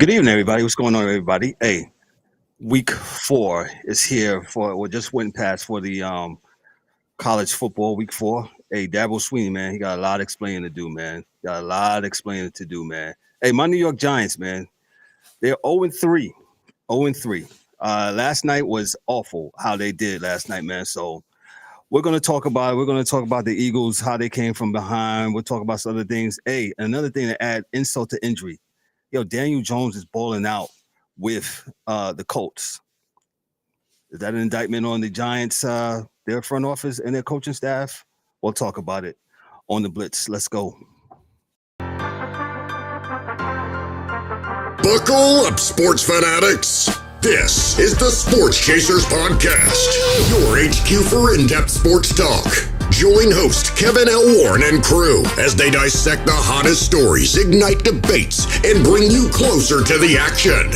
Good evening, everybody. What's going on, everybody? Hey, week 4 is here for we just went past for the college football week 4. Hey, Dabo Swinney, man, he got a lot of explaining to do, man. Got a lot of explaining to do, man. Hey, my New York Giants, man, they're 0-3. 0-3. Last night was awful how they did last night, man. So we're gonna talk about it. We're gonna talk about the Eagles, how they came from behind. We'll talk about some other things. Hey, another thing to add insult to injury. Yo, Daniel Jones is balling out with the Colts. Is that an indictment on the Giants, their front office and their coaching staff? We'll talk about it on the Blitz. Let's go. Buckle up, sports fanatics. This is the Sports Chasers Podcast, your HQ for in-depth sports talk. Join host Kevin L. Warren and crew as they dissect the hottest stories, ignite debates, and bring you closer to the action.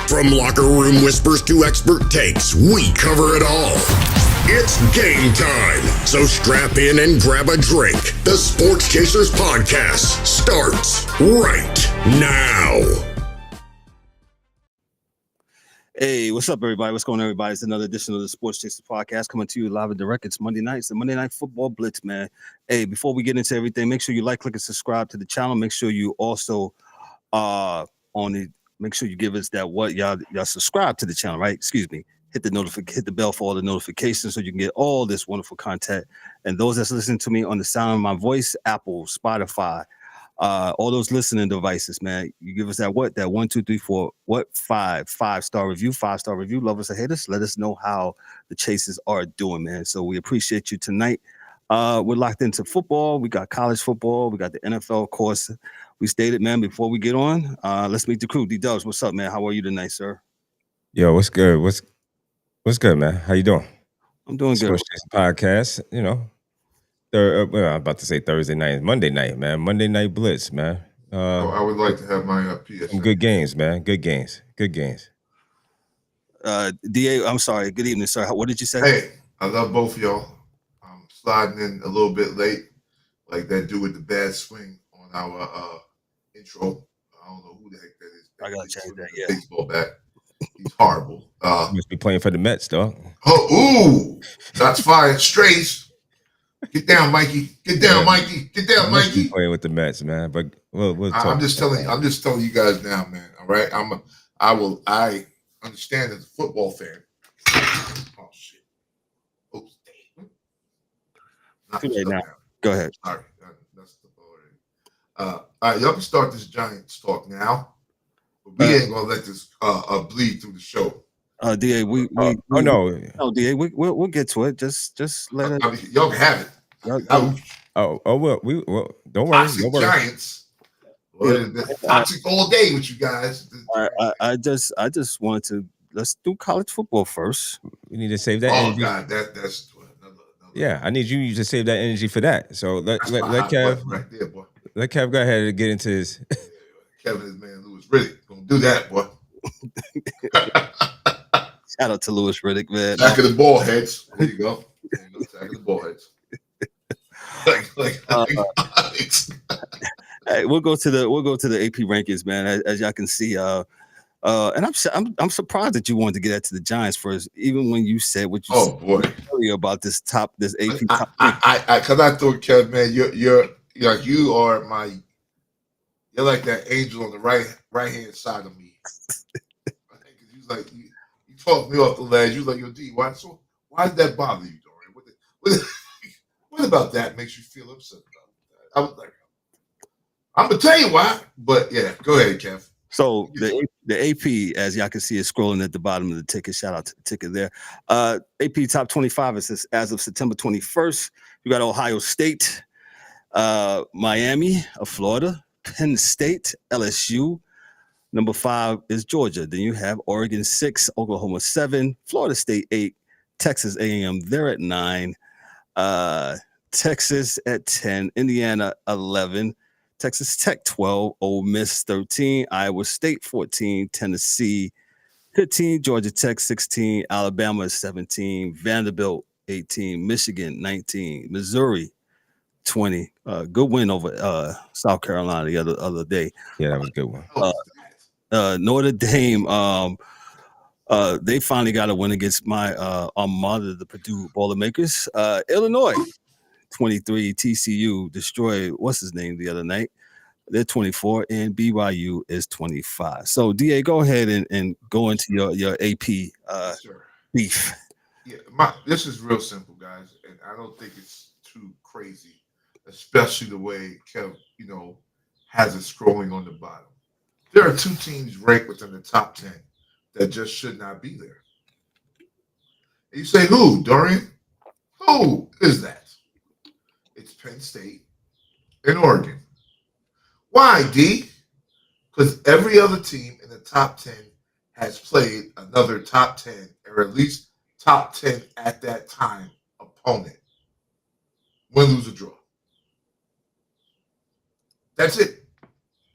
From locker room whispers to expert takes, we cover it all. It's game time, so strap in and grab a drink. The Sports Chasers Podcast starts right now. Hey, what's up, everybody? What's going on, everybody? It's another edition of the Sports Chasers Podcast coming to you live and direct. It's Monday night. It's the Monday Night Football Blitz, man. Hey, before we get into everything, make sure you like, click, and subscribe to the channel. Make sure you also make sure you give us that y'all subscribe to the channel, right? Excuse me. Hit the bell for all the notifications so you can get all this wonderful content. And those that's listening to me on the sound of my voice, Apple, Spotify, all those listening devices, man. You give us that 1, 2, 3, 4, 5-star review, 5-star review. Love us or hate us. Let us know how the Chasers are doing, man. So we appreciate you tonight. We're locked into football. We got college football. We got the NFL, of course. We stated, man, before we get on, let's meet the crew. D-Dubs, what's up, man? How are you tonight, sir? Yo, what's good? What's good, man? How you doing? I'm doing good. Sports Chasers Podcast, you know. I'm about to say Thursday night, Monday night, man. Monday Night Blitz, man. I would like to have my PS. Some good games, man. Good games. DA, I'm sorry. Good evening, sir. What did you say? Hey, I love both of y'all. I'm sliding in a little bit late, like that dude with the bad swing on our intro. I don't know who the heck that is. I gotta change that. Yeah, baseball bat. He's horrible. You must be playing for the Mets, dog. Oh, ooh, that's fire. Strays. Get down, Mikey. Get down, Mikey. Get down, Mikey. Playing with the Mets, man. But we'll talk. I'm just telling you guys now, man. All right. I understand as a football fan. Oh shit. Oops. Too late now. Go ahead. Sorry. That's the already. All right, y'all can start this Giants talk now. But we ain't gonna let this bleed through the show. DA, no, DA, we'll get to it. Just let it. I mean, y'all can have it. Well, don't worry. Toxic Giants. Toxic all day with you guys. I just wanted to let's do college football first. We need to save that. Oh energy. God, that's another. Yeah, I need you to save that energy for that. So let Kev right there, boy. Let Kev go ahead and get into his. Kevin is man Lewis Riddick gonna do that, boy. Shout out to Lewis Riddick, man. Back of the ball heads. There you go. Back of the ball heads. Hey, we'll go to the AP rankings, man. As y'all can see, and I'm surprised that you wanted to get that to the Giants first, even when you said what you said earlier about this AP top. Because I thought, Kev, man, you're like you're like that angel on the right hand side of me. I think he's like you talked me off the ledge. You like, yo, D, why does that bother you, Dorian? What about that makes you feel upset about that? I was like, I'm gonna tell you why, but yeah, go ahead, Kev. So the AP, as y'all can see, is scrolling at the bottom of the ticket. Shout out to the ticket there. AP top 25 is as of September 21st. You got Ohio State, Miami of Florida, Penn State, LSU. Number 5 is Georgia. Then you have Oregon 6, Oklahoma 7, Florida State 8, Texas A&M. They're at 9. Texas at 10, Indiana 11, Texas Tech 12, Ole Miss 13, Iowa State 14, Tennessee 15, Georgia Tech 16, Alabama 17, Vanderbilt 18, Michigan 19, Missouri 20. Good win over South Carolina the other day. Yeah, that was a good one. Notre Dame, they finally got a win against my alma mater, the Purdue Boilermakers. Illinois, 23. TCU destroyed what's his name the other night. They're 24, and BYU is 25. So, DA, go ahead and go into your AP Yes, sir. beef. Yeah, this is real simple, guys, and I don't think it's too crazy, especially the way Kev, has it scrolling on the bottom. There are two teams ranked within the top 10 that just should not be there. And you say, who, Dorian? Who is that? It's Penn State and Oregon. Why, D? Because every other team in the top 10 has played another top 10, or at least top 10 at that time opponent. Win, lose, or draw. That's it.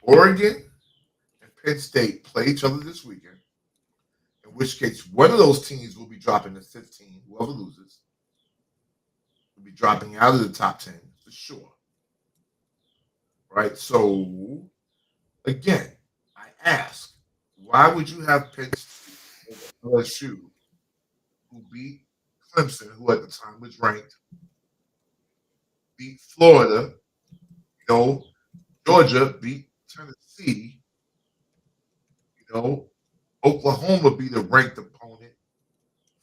Oregon and Penn State play each other this weekend, in which case one of those teams will be dropping to 15. Whoever loses will be dropping out of the top 10 for sure. Right? So, again, I ask, why would you have Penn State over LSU, who beat Clemson, who at the time was ranked, beat Florida, Georgia beat Tennessee, Oklahoma beat a ranked opponent,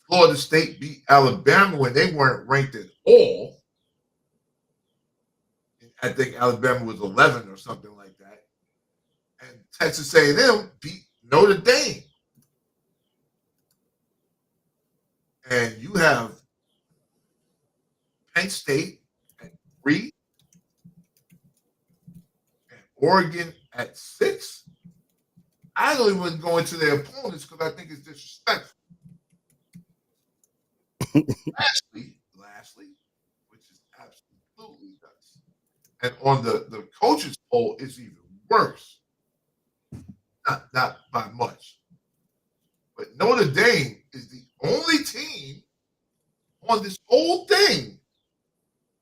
Florida State beat Alabama when they weren't ranked at all. I think Alabama was 11 or something like that. And Texas A&M beat Notre Dame. And you have Penn State at 3 and Oregon at 6. I don't even go into their opponents because I think it's disrespectful. lastly, which is absolutely nuts. And on the coaches poll, it's even worse. Not by much. But Notre Dame is the only team on this whole thing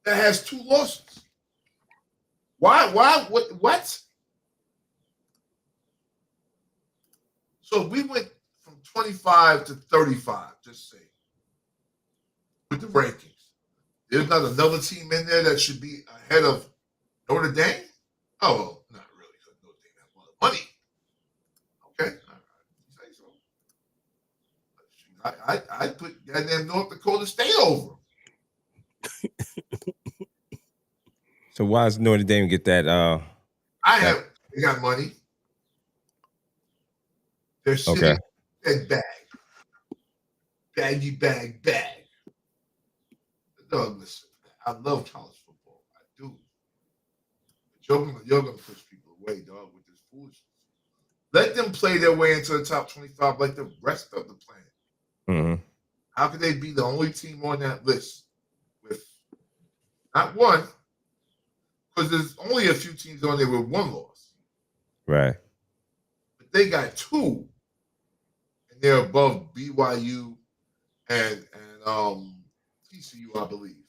that has 2 losses. Why? What? So we went from 25 to 35, just say, with the rankings. There's not another team in there that should be ahead of Notre Dame? Oh, well, not really, because Notre Dame has a lot of money. Okay, all right. Say so. I put goddamn North Dakota State over. So why does Notre Dame get that? They got money. They're sitting in bag. Baggy bag. Dog, listen, I love college football. I do. But you're gonna push people away, dog, with this foolishness. Let them play their way into the top 25 like the rest of the planet. Mm-hmm. How could they be the only team on that list with not one? Because there's only a few teams on there with 1 loss. Right. But they got 2, and they're above BYU and TCU, I believe.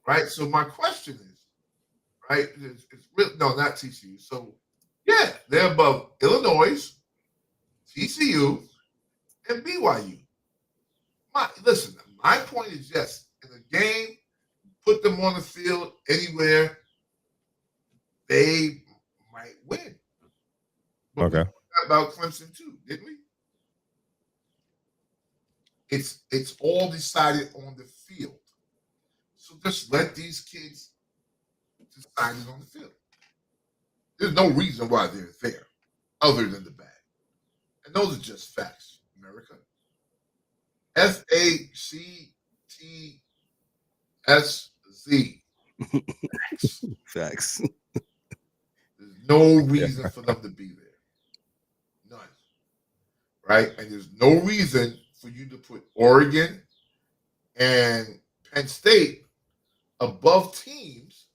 Right? So my question is, right, it's really, no, not TCU. So, yeah, they're above Illinois, TCU, and BYU. Listen, my point is, yes, in a game, put them on the field anywhere, they might win. But we talked about Clemson too, didn't we? It's all decided on the field. So just let these kids decide it on the field. There's no reason why they're there other than the bag. And those are just facts, America. FACTSZ. Facts. There's no reason for them to be there. None. Right? And there's no reason for you to put Oregon and Penn State above teams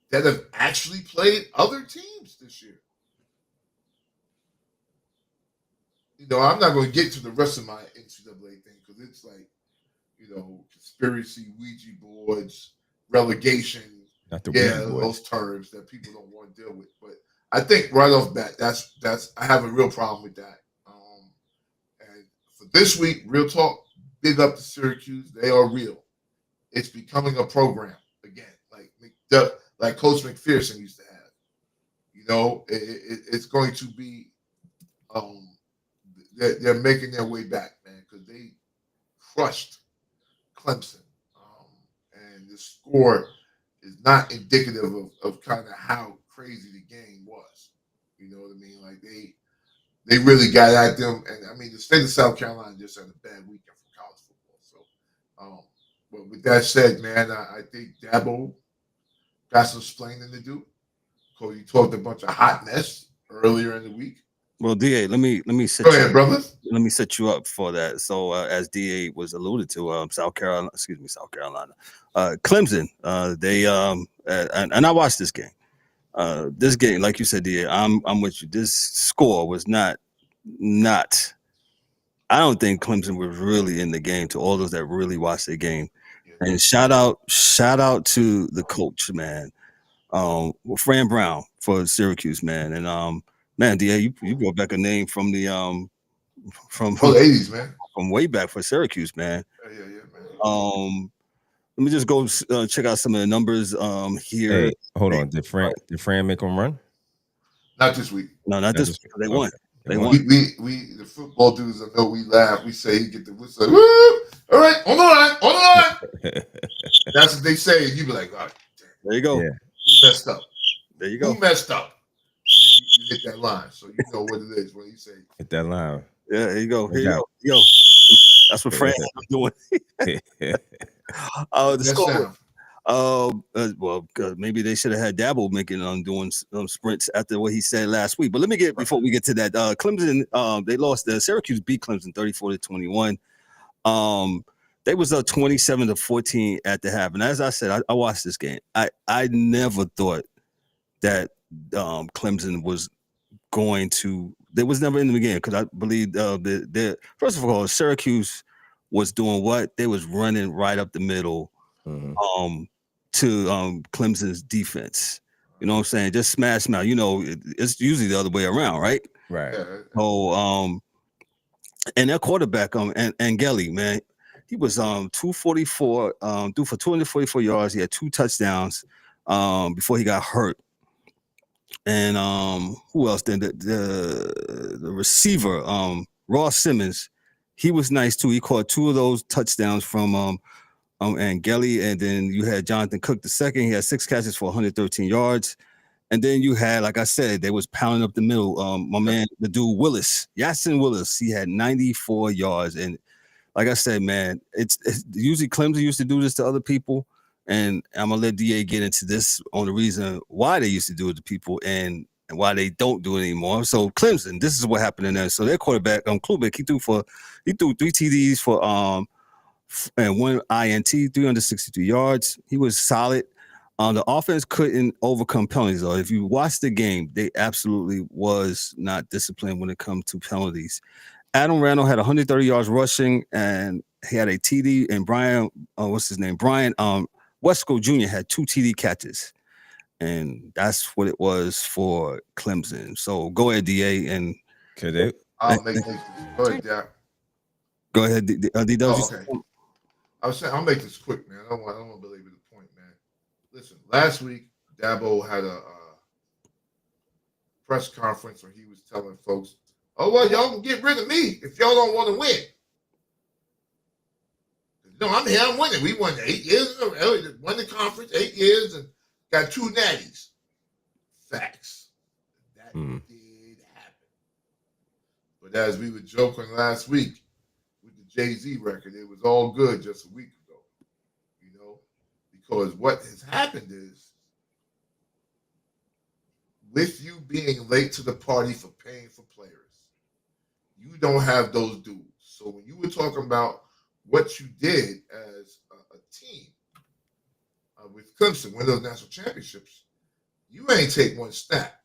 that have actually played other teams this year. I'm not going to get to the rest of my NCAA thing because it's like, conspiracy, Ouija boards, relegation. Not the Ouija board. Those terms that people don't want to deal with. But I think right off bat, that's I have a real problem with that. And for this week, real talk, big up to Syracuse. They are real. It's becoming a program again, like Coach McPherson used to have. You know, it's going to be. They're making their way back, man, because they crushed Clemson, and the score is not indicative of kind of how crazy the game was. You know what I mean? Like they really got at them, and I mean the state of South Carolina just had a bad weekend for college football. So, but with that said, man, I think Dabo got some explaining to do. Because you talked a bunch of hot mess earlier in the week. Well, DA, let me set Go ahead, brother. Let me set you up for that. So, as DA was alluded to, South Carolina, Clemson, they and I watched this game. This game, like you said, DA, I'm with you. This score was not. I don't think Clemson was really in the game. To all those that really watched the game, and shout out to the coach, man. Fran Brown for Syracuse, man, and man, DA, you brought back a name from the from the 80s, man, from way back for Syracuse, man. Yeah, man. Let me just go check out some of the numbers here. Hey, hold on, did Fran make them run? Not this week. No, not this week. They won. They won. We the football dudes, I know we laugh. We say he get the whistle. Woo! All right, on the line. That's what they say, and you be like, oh, there you go. Yeah. Who messed up? There you go. Who messed up? You hit that line, so you know what it is when you say hit that line. Yeah, here you go. Here you go. Yo, that's what Fran was doing. The score. Well, maybe they should have had Dabo making doing sprints after what he said last week. But let me before we get to that, Clemson. They lost. Syracuse beat Clemson 34-21. They was up 27-14 at the half. And as I said, I watched this game. I never thought that Clemson was going to. They was never in the game because I believe first of all, Syracuse was doing what? They was running right up the middle to Clemson's defense. You know what I'm saying? Just smash them out. You know, it's usually the other way around, right? Right. So and their quarterback Angeli, man, he was 244, threw for 244 yards. He had 2 touchdowns before he got hurt. And who else? Then the receiver, Ross Simmons, he was nice too. He caught 2 of those touchdowns from Angeli, and then you had Jonathan Cook the second. He had 6 catches for 113 yards. And then you had, like I said, they was pounding up the middle. My man, the dude Willis, Yasin Willis, he had 94 yards. And like I said, man, it's usually Clemson used to do this to other people. And I'm going to let DA get into this on the reason why they used to do it to people and why they don't do it anymore. So Clemson, this is what happened in there. So their quarterback, Klubeck, he threw 3 TDs for and 1 INT, 363 yards. He was solid. The offense couldn't overcome penalties, though. If you watch the game, they absolutely was not disciplined when it comes to penalties. Adam Randall had 130 yards rushing, and he had a TD. And Brian Wesco Jr. had 2 TD catches, and that's what it was for Clemson. So go ahead, DA, and I'll make this. Go ahead, Jack. Go ahead, D. Okay. I was saying I'll make this quick, man. I don't want to belabor the point, man. Listen, last week Dabo had a press conference where he was telling folks, "Oh well, y'all can get rid of me if y'all don't want to win." No, I'm here. I'm winning. We won 8 years. Won the conference 8 years and got 2 natties. Facts. That did happen. But as we were joking last week with the Jay-Z record, it was all good just a week ago. You know, because what has happened is with you being late to the party for paying for players, you don't have those dudes. So when you were talking about what you did as a team with Clemson, win those national championships, you ain't take one snap.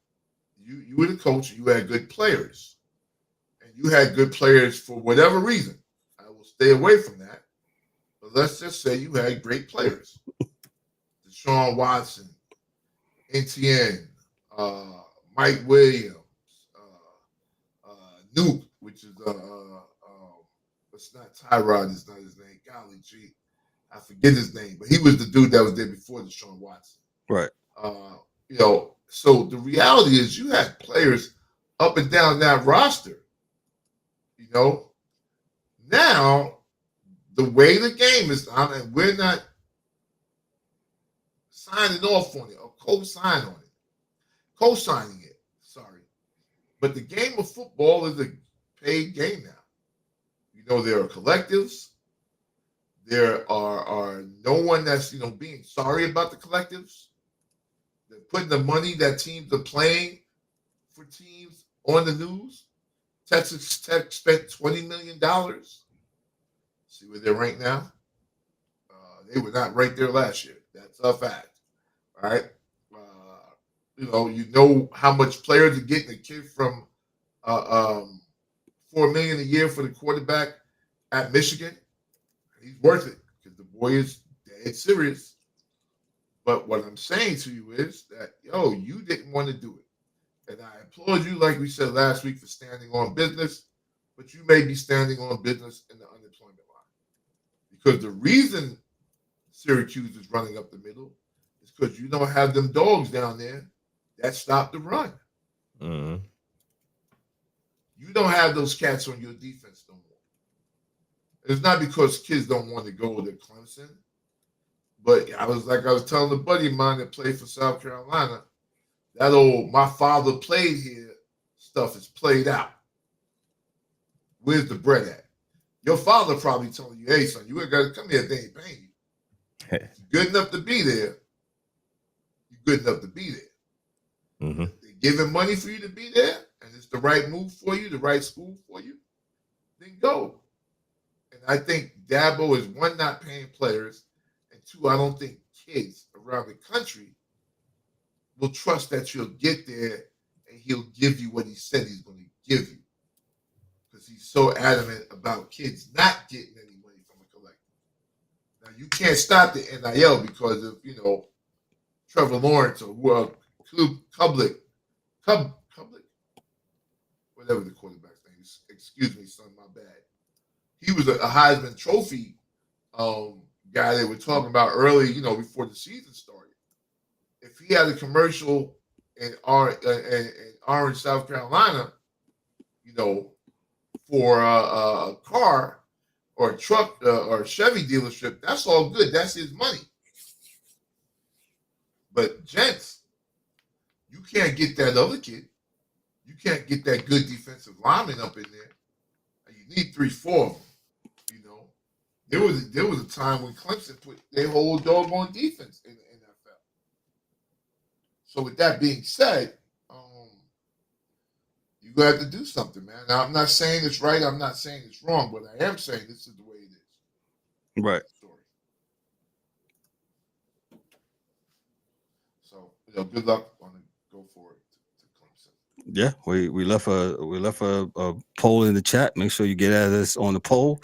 You were the coach. You had good players, and you had good players for whatever reason. I will stay away from that, but let's just say you had great players: Deshaun Watson, NTN, Mike Williams, Nuke, which is it's not Tyrod, it's not his name. Golly gee, I forget his name, but he was the dude that was there before Deshaun Watson. Right. So the reality is you had players up and down that roster. Now the way the game is, and we're not signing off on it or co-signing it. Sorry. But the game of football is a paid game now. There are collectives. There are no one that's, being sorry about the collectives. They're putting the money that teams are playing for teams on the news. Texas Tech spent $20 million. See where they're ranked now? They were not right there last year. That's a fact. All right. You know how much players are getting. A kid from $4 million a year for the quarterback at Michigan. He's worth it because the boy is dead serious. But what I'm saying to you is that, you didn't want to do it. And I applaud you, like we said last week, for standing on business, but you may be standing on business in the unemployment line. Because the reason Syracuse is running up the middle is because you don't have them dogs down there that stop the run. Mm-hmm. You don't have those cats on your defense no more. It's not because kids don't want to go to Clemson, but I was telling a buddy of mine that played for South Carolina, that old "my father played here" stuff is played out. Where's the bread at? Your father probably telling you, "Hey, son, you ain't got to come here if they ain't paying you. If you're good enough to be there, you're good enough to be there. Mm-hmm. They're giving money for you to be there, and it's the right move for you, the right school for you, then go." And I think Dabo is, one, not paying players, and two, I don't think kids around the country will trust that you'll get there and he'll give you what he said he's going to give you. Because he's so adamant about kids not getting any money from a collective. Now, you can't stop the NIL because of, Trevor Lawrence or Public, whatever the quarterback's name is. Excuse me, son, my bad. He was a Heisman Trophy guy they were talking about early, before the season started. If he had a commercial in Orange, South Carolina, for a car or a truck or a Chevy dealership, that's all good. That's his money. But gents, you can't get that other kid. You can't get that good defensive lineman up in there. You need 3-4 of them. There was a time when Clemson put their whole doggone defense in the NFL. So with that being said, you're going to have to do something, man. Now, I'm not saying it's right. I'm not saying it's wrong, but I am saying this is the way it is. Right. So, good luck on the go forward to Clemson. Yeah, we left a poll in the chat. Make sure you get at us on the poll.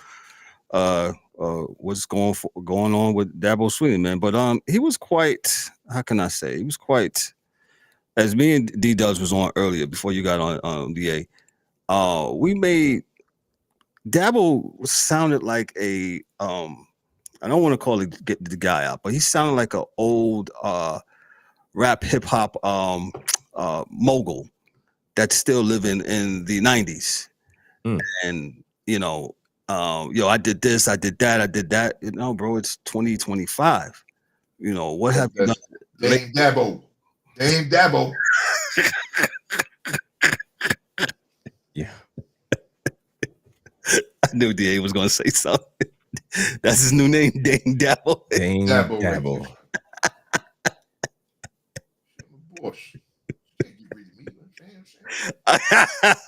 What's going on with Dabo Swinney, man? But he was quite. How can I say? He was quite. As me and D Dubs was on earlier before you got on DA. We made Dabo sounded like a. I don't want to call it get the guy out, but he sounded like an old rap hip hop mogul that's still living in the 90s. And I did this, I did that, I did that. Bro, it's 2025. What have you done? Dame Dabo. Yeah. I knew DA was going to say something. That's his new name, Dame Dabo. Dame Dabo. Boss.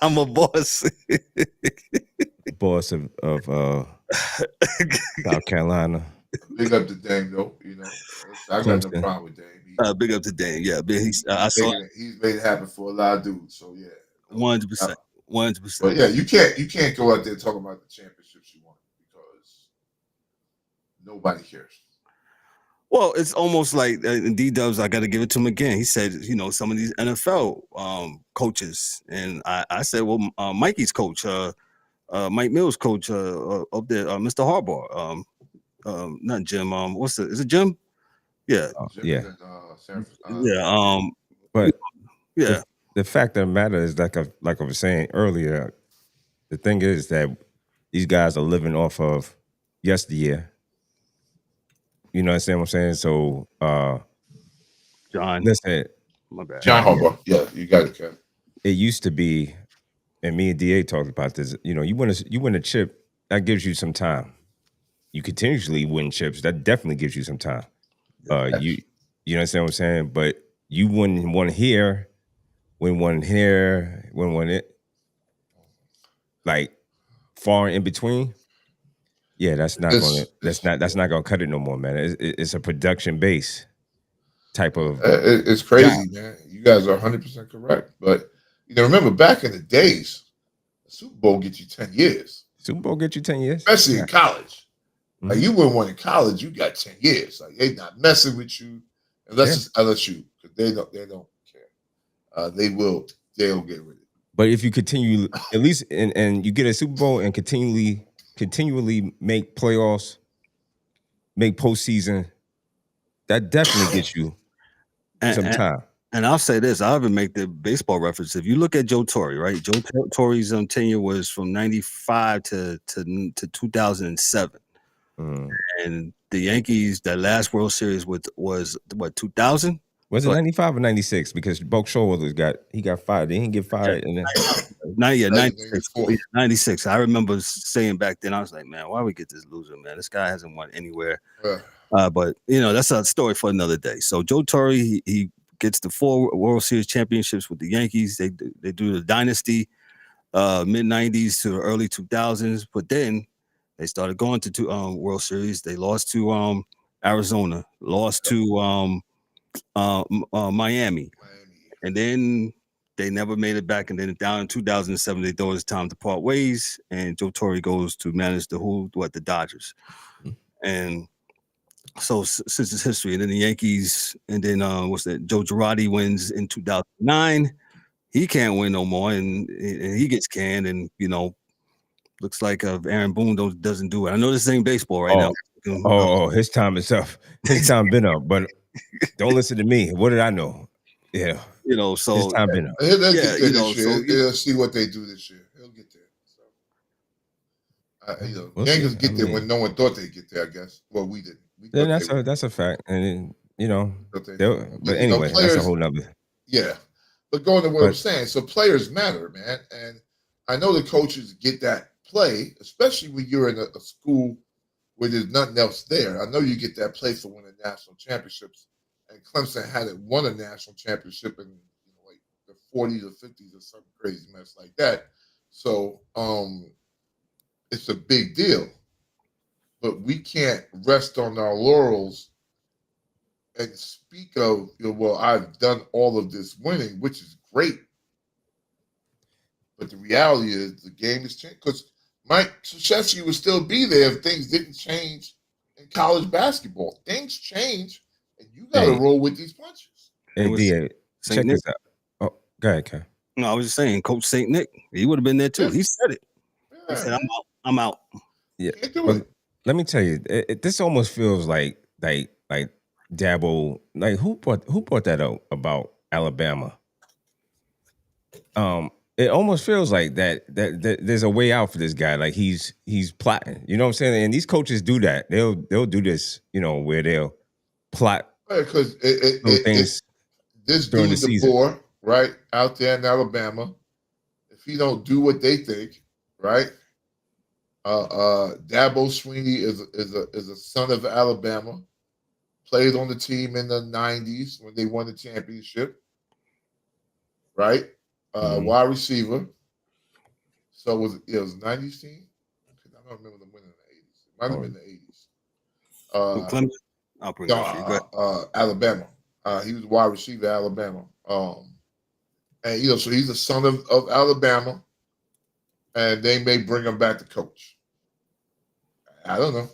I'm a boss. Boss of South Carolina. Big up to Dame, though. I got no problem with Dame. Big up to Dame. Yeah, he's made it happen for a lot of dudes. So yeah, 100%. 100%. But yeah, you can't go out there talking about the championships you won because nobody cares. Well, it's almost like D-Dubs, I got to give it to him again. He said, some of these NFL coaches. And I said, well, Mikey's coach, Mike Mills' coach up there, Mr. Harbaugh. Not Jim. Is it Jim? Yeah. Yeah. Yeah. But yeah. The fact of the matter is, like I was saying earlier, the thing is that these guys are living off of yesteryear. You know what I'm saying? So, John. Listen, my bad. John Harbaugh. Yeah, you got it, Kev. It used to be, and me and DA talked about this. You win a chip, that gives you some time. You continuously win chips, that definitely gives you some time. You understand what I'm saying? But you win one here, win one it, like far in between. Yeah, that's not gonna cut it no more, man. It's a production base type of. It's crazy, man. You guys are 100% correct, but remember back in the days, the Super Bowl gets you 10 years. Super Bowl get you 10 years, especially in college. Mm-hmm. Like you win one in college, you got 10 years. Like they not messing with you unless it's LSU, because they don't care. They'll get rid of it. But if you continue at least and you get a Super Bowl and continually make playoffs, make postseason, that definitely gets you some time. And I'll say this, I'll even make the baseball reference. If you look at Joe Torre, right? Joe Torre's tenure was from 95 to 2007. And the Yankees, that last World Series was what, 2000? Was it 95 or 96? Because Buck Showalter got fired. They didn't get fired. 96. I remember saying back then, I was like, man, why we get this loser, man? This guy hasn't won anywhere. But that's a story for another day. So Joe Torre, he gets the 4 World Series championships with the Yankees. They do the dynasty, mid 90s to early 2000s. But then they started going to World Series. They lost to Arizona, lost to Miami, and then they never made it back. And then down in 2007, they thought it's time to part ways, and Joe Torre goes to manage the Dodgers. And so since it's history, and then the Yankees, and then Joe Girardi wins in 2009. He can't win no more, and he gets canned, and looks like Aaron Boone doesn't do it. I know this ain't baseball right now. Oh, his time is up. His time been up, but don't listen to me. What did I know? Yeah, so his time been up. He'll see what they do this year. He'll get there. So, Yankees get there when no one thought they'd get there. I guess. Well, we didn't. That's a fact, and but anyway, players, that's a whole nother. Yeah, but going to what I'm saying, so players matter, man, and I know the coaches get that play, especially when you're in a school where there's nothing else there. I know you get that play for winning national championships, and Clemson hadn't won a national championship in like the 40s or 50s or some crazy mess like that. So it's a big deal, but we can't rest on our laurels and speak of, well, I've done all of this winning, which is great. But the reality is the game has changed, because Mike Krzyzewski would still be there if things didn't change in college basketball. Things change, and you got to roll with these punches. Hey, check this out. Oh, go ahead, Ken. No, I was just saying, Coach St. Nick, he would have been there too. Yeah. He said it. He said, I'm out. Yeah. Let me tell you, this almost feels like Dabo. Like who brought that up about Alabama? It almost feels like that there's a way out for this guy. Like he's plotting. You know what I'm saying? And these coaches do that. They'll do this. Where they'll plot because things. This dude, the boy, right out there in Alabama, if he don't do what they think, right? Dabo Swinney is a son of Alabama. Played on the team in the 90s when they won the championship, right? Wide receiver. So it was 90s team? I don't remember them winning in the 80s. It might have been the 80s. Clemson? I'll bring it up. Alabama. He was a wide receiver at Alabama. And so he's a son of Alabama, and they may bring him back to coach. I don't know.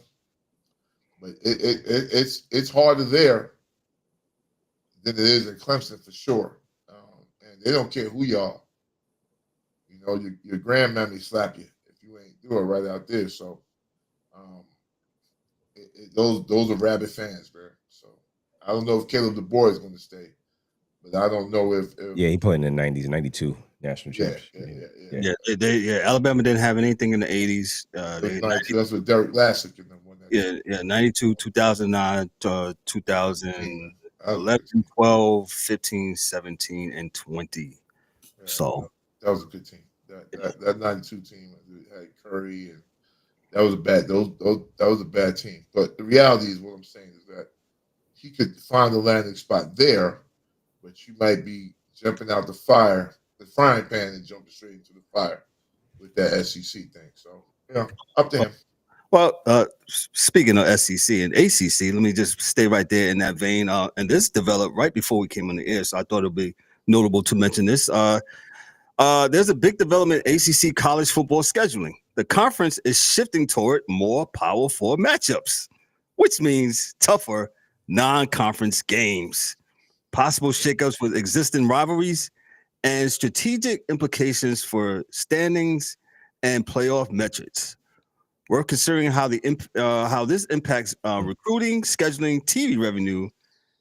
But it's harder there than it is in Clemson for sure. And they don't care who you are. You know, your grandmammy slap you if you ain't do it right out there. So those are rabid fans, bro. So I don't know if Caleb DeBoer is going to stay, but I don't know if yeah, he played in the 90s, 92 national championship. Yeah. Alabama didn't have anything in the 80s. That's what Derek Lassick and them won that. Yeah, 92, 2009, 2011, 12, 15, 17, and 20. Yeah, So that was a good team. That 92 team had Curry, and that was a bad. That was a bad team. But the reality is, what I'm saying is that he could find a landing spot there, but you might be jumping out the frying pan, and jumping straight into the fire with that SEC thing. So up to him. Well, speaking of SEC and ACC, let me just stay right there in that vein. And this developed right before we came on the air, so I thought it'd be notable to mention this. There's a big development in ACC college football scheduling. The conference is shifting toward more Power 4 matchups, which means tougher non-conference games, possible shakeups with existing rivalries, and strategic implications for standings and playoff metrics. We're considering how this impacts recruiting, scheduling, TV revenue,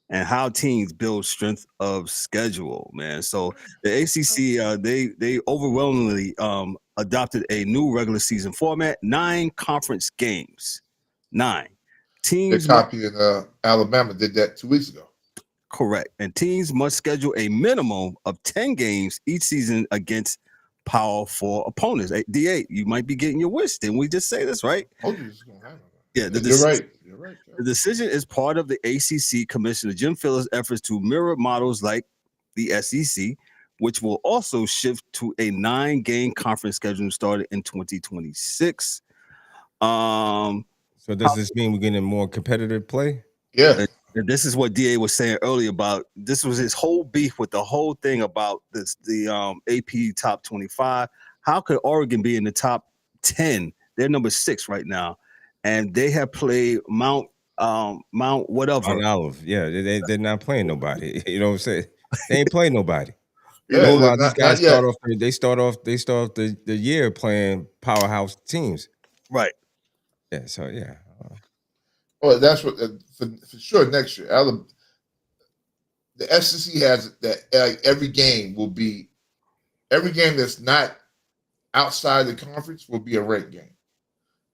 and how teams build strength of schedule, man. So the ACC, they overwhelmingly adopted a new regular season format, 9 conference games. 9 teams. The copy in Alabama did that 2 weeks ago. Correct. And teams must schedule a minimum of 10 games each season against Power 4 opponents. Hey, D8, you might be getting your wish. Didn't we just say this, right? Yeah, you're right. You're right. The decision is part of the ACC Commissioner Jim Phillips' efforts to mirror models like the SEC, which will also shift to a 9-game conference schedule started in 2026. So does this mean we're getting more competitive play? Yeah. And this is what DA was saying earlier about this was his whole beef with the whole thing about the AP top 25. How could Oregon be in the top 10? They're number 6 right now, and they have played Mount whatever. Mount Olive. Yeah, they're not playing nobody. You know what I'm saying? They ain't playing nobody. Yeah, these guys start off the year playing powerhouse teams. Right. Yeah. So yeah. Well, that's what for sure next year. The SEC has that every game that's not outside the conference will be a ranked game,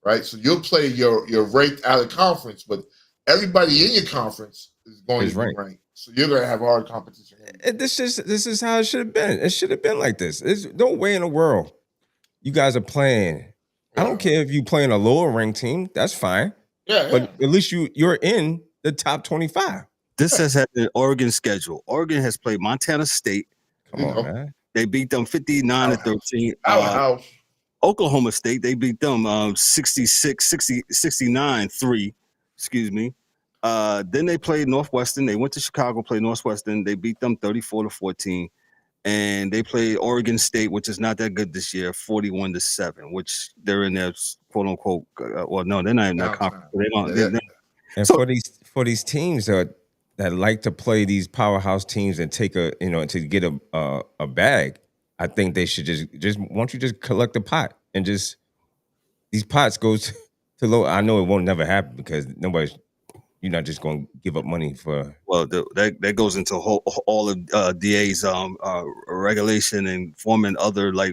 right? So you'll play your ranked out of conference, but everybody in your conference is going to be ranked. So you're going to have hard competition. This is how it should have been. It should have been like this. There's no way in the world you guys are playing. I don't care if you playing a lower ranked team. That's fine. Yeah, but at least you're in the top 25. This has had an Oregon schedule. Oregon has played Montana State. Come on, man. They beat them 59-13. Oklahoma State, they beat them 69-3. Excuse me. Then they played Northwestern. They went to Chicago, played Northwestern. They beat them 34-14. And they played Oregon State, which is not that good this year, 41-7, which they're in their quote unquote. Well, no, they're not in that conference. They don't. And for these teams that like to play these powerhouse teams and take to get a bag, I think they should just won't you just collect the pot and just these pots goes to low. I know it won't never happen because you're not just going to give up money for. Well, that goes into all of DA's regulation and forming other lower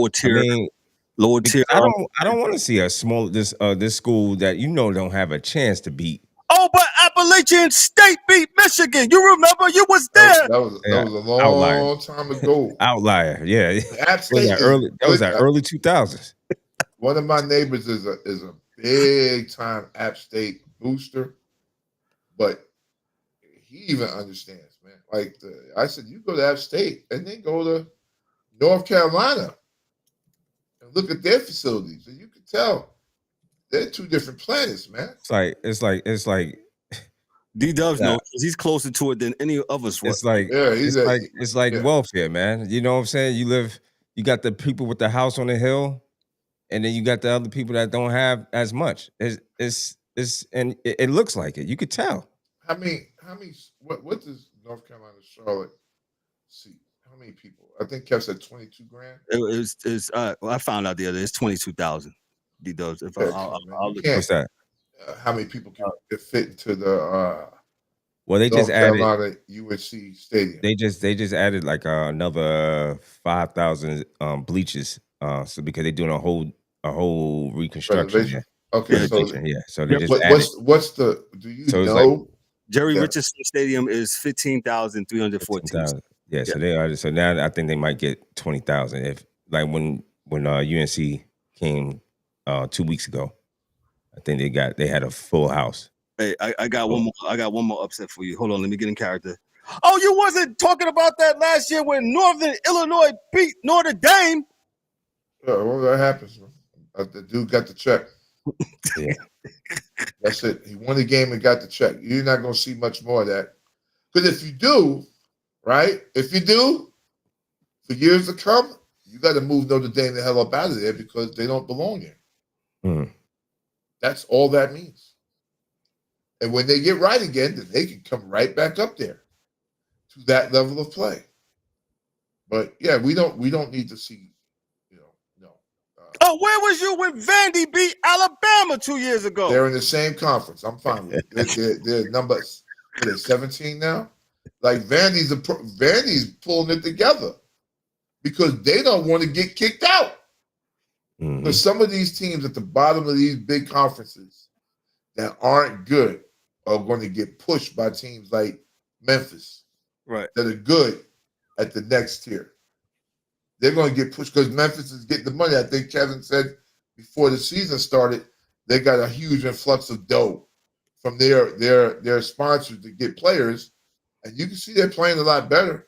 tier. Lower tier. I don't want to see a small this school that don't have a chance to beat. Oh, but Appalachian State beat Michigan. You remember? You was there. That was a long time ago. Outlier, yeah. App State that was early 2000s. One of my neighbors is a big time App State booster, but he even understands, man. Like I said, you go to App State and then go to North Carolina and look at their facilities, and you can tell they're 2 different planets, man. It's like D-Dubs knows he's closer to it than any of us. It's like welfare, man. You know what I'm saying? You got the people with the house on the hill, and then you got the other people that don't have as much. It's It looks like it. You could tell. How many? What does North Carolina Charlotte see? How many people? I think Kev said 22 grand. I found out the other day it's 22,000. D-Dubs. If I'll look. What's that? How many people can fit into the well, they North just added Carolina UNC Stadium? They just added like another 5,000 bleachers. So because they're doing a whole reconstruction. Renovation? Okay, so yeah. So they just what's the? Do you So it's know? Jerry Richardson Stadium is 15,314. Yeah, so they are. So now I think they might get 20,000 if like when UNC came 2 weeks ago. I think they had a full house. Hey, I got one more. I got one more upset for you. Hold on, let me get in character. Oh, you wasn't talking about that last year when Northern Illinois beat Notre Dame. Well, that happens. The dude got the check. Yeah, that's it. He won the game and got the check. You're not going to see much more of that. Because if you do, right? If you do, for years to come, you got to move Notre Dame the hell up out of there because they don't belong there. Mm. That's all that means. And when they get right again, then they can come right back up there to that level of play. But yeah, we don't need to see, no. Oh, where was you when Vandy beat Alabama 2 years ago? They're in the same conference. I'm fine with it. They're numbers. They're 17 now. Like Vandy's pulling it together because they don't want to get kicked out. Mm-hmm. But some of these teams at the bottom of these big conferences that aren't good are going to get pushed by teams like Memphis, right? That are good at the next tier. They're going to get pushed because Memphis is getting the money. I think Kevin said before the season started, they got a huge influx of dough from their sponsors to get players, and you can see they're playing a lot better.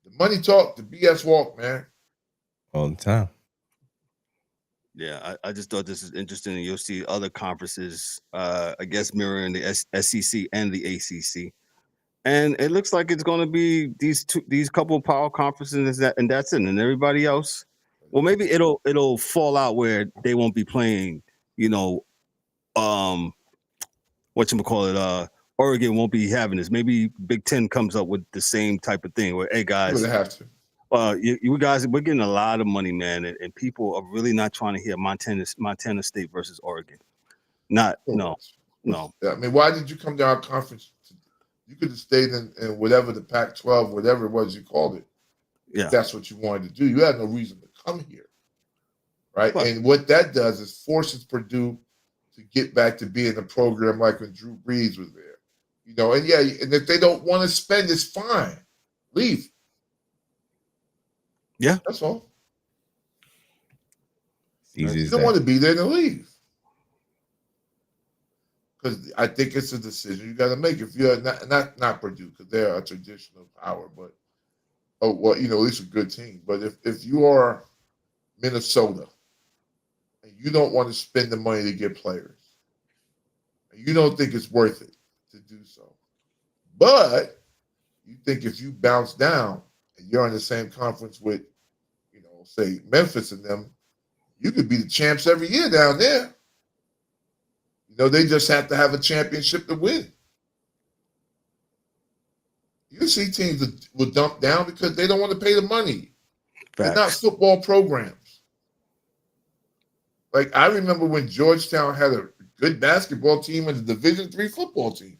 The money talk, the BS walk, man. All the time. Yeah, I just thought this is interesting. And you'll see other conferences, I guess, mirroring the SEC and the ACC. And it looks like it's going to be these couple of power conferences, and that's it. And everybody else, well, maybe it'll fall out where they won't be playing. Oregon won't be having this. Maybe Big Ten comes up with the same type of thing where, hey guys, they have to. You guys, we're getting a lot of money, man, and people are really not trying to hear Montana State versus Oregon. No. I mean, why did you come to our conference? You could have stayed in whatever the Pac-12, whatever it was you called it. Yeah, if that's what you wanted to do. You had no reason to come here, right? And what that does is forces Purdue to get back to being a program like when Drew Brees was there, And yeah, and if they don't want to spend, it's fine. Leave. Yeah, that's all. Easy you don't want to be there, then leave. Because I think it's a decision you got to make. If you're not Purdue, because they're a traditional power, but at least a good team. But if you are Minnesota and you don't want to spend the money to get players, and you don't think it's worth it to do so, but you think if you bounce down and you're in the same conference with, say Memphis and them, you could be the champs every year down there. They just have to have a championship to win. You see teams that will dump down because they don't want to pay the money. Facts. They're not football programs. Like, I remember when Georgetown had a good basketball team and a Division III football team.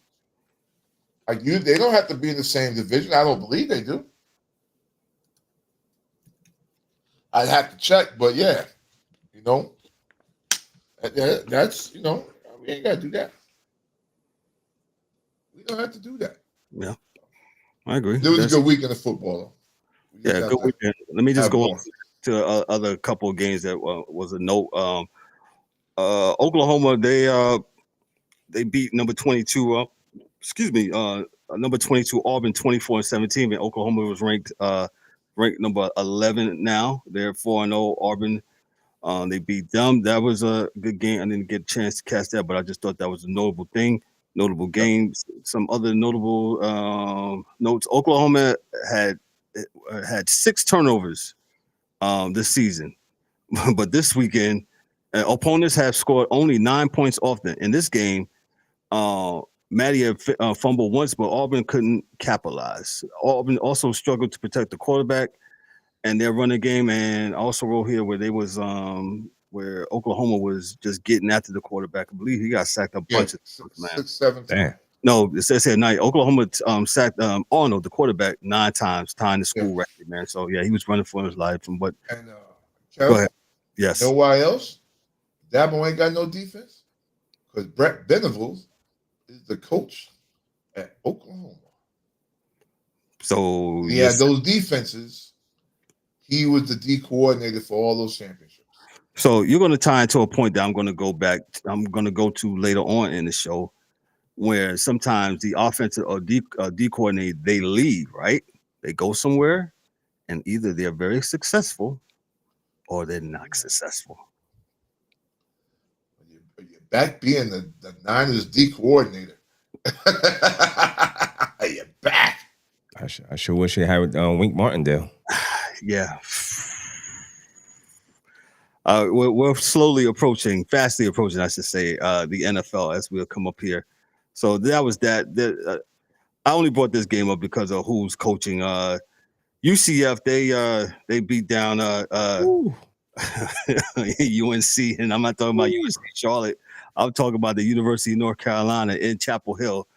Like, they don't have to be in the same division. I don't believe they do. I'd have to check, but yeah, that's, we ain't got to do that. We don't have to do that. Yeah, I agree. It was a good weekend of football, though. Yeah, good weekend. Let me just go on to other couple of games that was a note. Oklahoma, they beat number 22. Number 22 Auburn 24-17. And Oklahoma was ranked number 11 now. They're 4-0. Auburn, they beat them. That was a good game. I didn't get a chance to catch that, but I just thought that was a notable game. Some other notable notes. Oklahoma had 6 turnovers this season, but this weekend Opponents have scored only 9 points often. In this game, Matty had fumbled once, but Auburn couldn't capitalize. Auburn also struggled to protect the quarterback and their running game. And I also wrote here where they was where Oklahoma was just getting after the quarterback. I believe he got sacked a bunch of times, man. 6, 7 times. No, it says here night. Oklahoma sacked Arnold, the quarterback, 9 times, tying the school record, man. So yeah, he was running for his life. From what? And Go ahead. Yes. You know why else? Dabo ain't got no defense because Brett Venables is the coach at Oklahoma. So he had those defenses. He was the D coordinator for all those championships. So you're going to tie into a point that I'm going to go back. I'm going to go to later on in the show, where sometimes the offensive or D coordinator, they leave, right? They go somewhere, and either they're very successful or they're not successful. You're back being the Niners D coordinator. You're back. I sure wish they had Wink Martindale. Yeah. We're fastly approaching, I should say, the NFL as we'll come up here. So that was that. I only brought this game up because of who's coaching. UCF, they beat down UNC, and I'm not talking about UNC Charlotte. I'm talking about the University of North Carolina in Chapel Hill.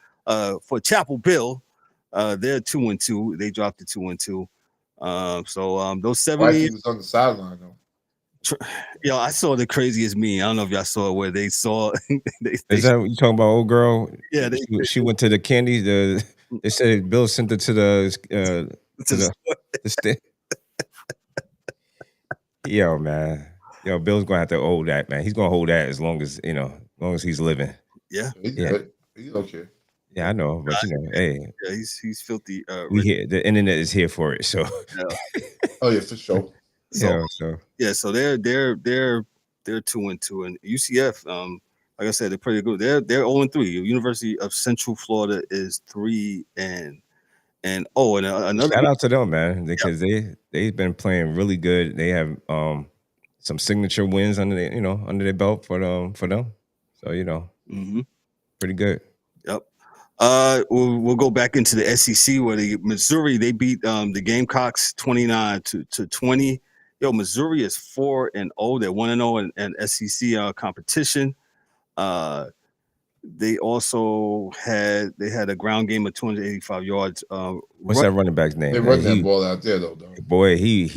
For Chapel Bill, they're 2-2. They dropped to 2-2. So those 70. He was on the sideline though. Yo, I saw the craziest meme. I don't know if y'all saw it where they saw. Is that what you talking about, old girl? Yeah, she went to the candy. They said Bill sent her to the Yo, man. Yo, Bill's gonna have to hold that, man. He's gonna hold that as long as he's living. Yeah, he's okay. Yeah, I know, but hey, yeah, he's filthy. The internet is here for it, so. Yeah. Oh yeah, for sure. So they're 2-2, and UCF, like I said, they're pretty good. They're 0-3. University of Central Florida is 3-0. And another shout out to them, man, because they've been playing really good. They have some signature wins under their belt for them. So pretty good. Yep. We'll go back into the SEC where the Missouri, they beat the Gamecocks 29-20. Yo, Missouri is 4-0. They're 1-0 in SEC competition. They also had a ground game of 285 yards. What's that running back's name? They run that ball out there though. Boy, he's a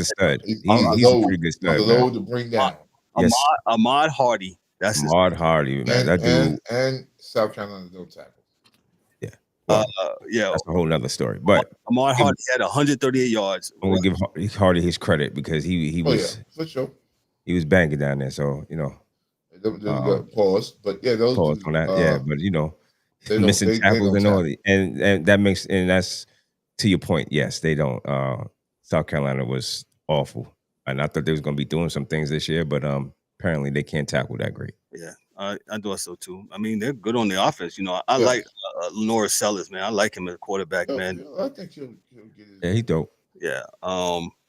stud. He's a pretty good stud. On the load to bring down. Yes. Ahmad Hardy. That's Ahmad Hardy, man. That dude and South Carolina don't tackle. Yeah. Well, that's a whole nother story. But Ahmad Hardy had 138 yards. I'm gonna give Hardy his credit because he was for sure. He was banging down there, so pause, but yeah, those pause on that, but missing tackles and all, and that makes, and that's to your point. Yes, they don't. South Carolina was awful, and I thought they was going to be doing some things this year, but apparently they can't tackle that great. Yeah, I thought so too. I mean, they're good on the offense. I like Lenore Sellers, man. I like him as a quarterback, man. I think he'll get it. Yeah, he dope. Yeah,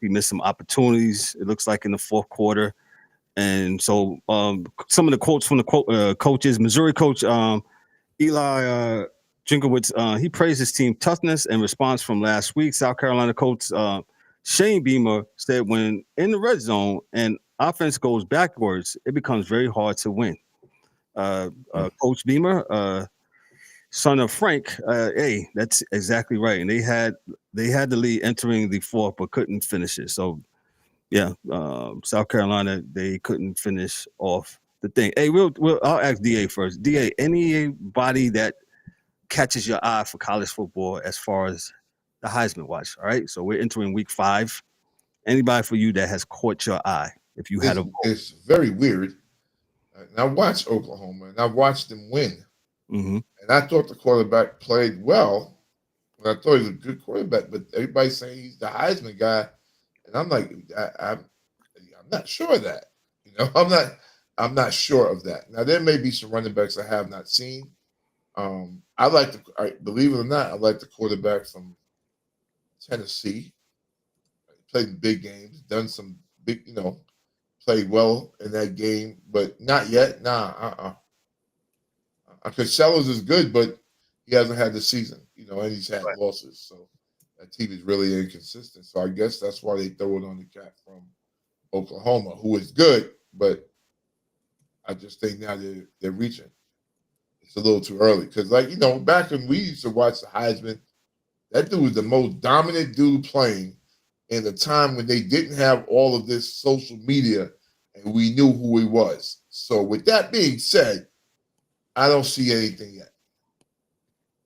he missed some opportunities. It looks like in the fourth quarter. And so some of the quotes from the coaches, Missouri coach Eli Drinkowitz, he praised his team toughness and response from last week. South Carolina coach Shane Beamer said when in the red zone and offense goes backwards, it becomes very hard to win. Coach Beamer, son of Frank, hey, that's exactly right. And they had the lead entering the fourth, but couldn't finish it. So yeah, South Carolina, they couldn't finish off the thing. Hey, I'll ask DA first. DA, anybody that catches your eye for college football as far as the Heisman watch? All right, so we're entering week 5. Anybody for you that has caught your eye? If you had a vote? It's very weird. And I watched Oklahoma, and I watched them win. Mm-hmm. And I thought the quarterback played well. And I thought he was a good quarterback, but everybody's saying he's the Heisman guy. And I'm like, I'm not sure of that. I'm not sure of that. Now there may be some running backs I have not seen. Believe it or not, I like the quarterback from Tennessee. He played in big games, done some big, played well in that game, but not yet. Nah, because Sellers is good, but he hasn't had the season, and he's had losses. So that team is really inconsistent. So I guess that's why they throw it on the cat from Oklahoma, who is good, but I just think now they're reaching. It's a little too early because, back when we used to watch the Heisman, that dude was the most dominant dude playing in the time when they didn't have all of this social media and we knew who he was. So with that being said, I don't see anything yet.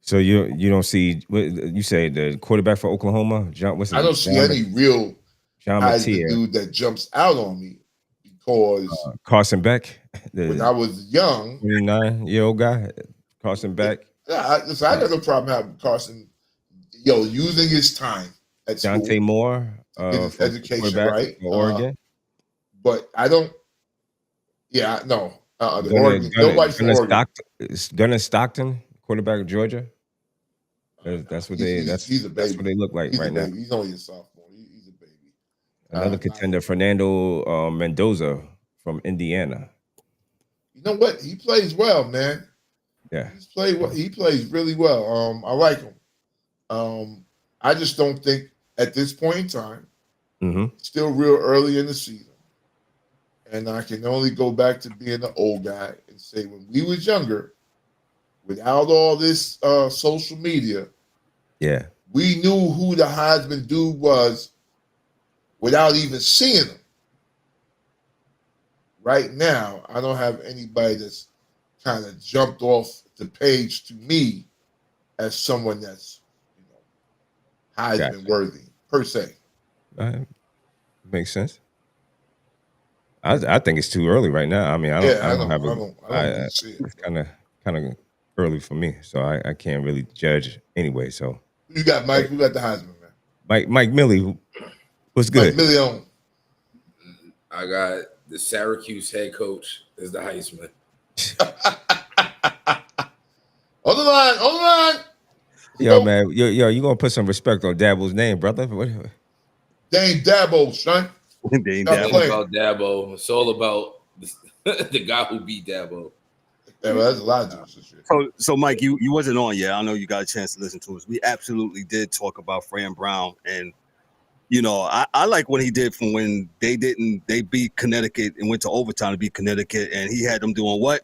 So you don't see what you say the quarterback for Oklahoma, John? I don't see any real John Heisman dude that jumps out on me because Carson Beck, when I was young, 29-year-old guy, Carson Beck. I got no problem having Carson, using his time at school. Dante Moore, his education, right? Oregon. But I don't. Yeah, no. Oregon, nobody from Oregon. Gunnar Stockton, quarterback of Georgia. That's what they. That's what they look like right now. He's only a sophomore. He's a baby. Another contender, Fernando Mendoza from Indiana. You know what? He plays well, man. Yeah, he plays really well. I like him. I just don't think at this point in time, still real early in the season, and I can only go back to being an old guy and say when we was younger, without all this social media, we knew who the Heisman dude was without even seeing him. Right now, I don't have anybody that's kind of jumped off the page to me as someone that's Heisman worthy per se. Makes sense. I think it's too early right now. I mean, I don't see it. It's kind of early for me, so I can't really judge anyway. So you got Mike. Who got the Heisman, man? Mike Millie. What's good? Mike Millie on. I got the Syracuse head coach is the Heisman. On the line. Yo, man, you gonna put some respect on Dabo's name, brother? They ain't Dabo, son. It's all about Dabo. It's all about the guy who beat Dabo. Yeah, well, that's a lot of shit. So Mike, you wasn't on yet. I know you got a chance to listen to us. We absolutely did talk about Fran Brown, and I like what he did from when they beat Connecticut and went to overtime to beat Connecticut, and he had them doing what?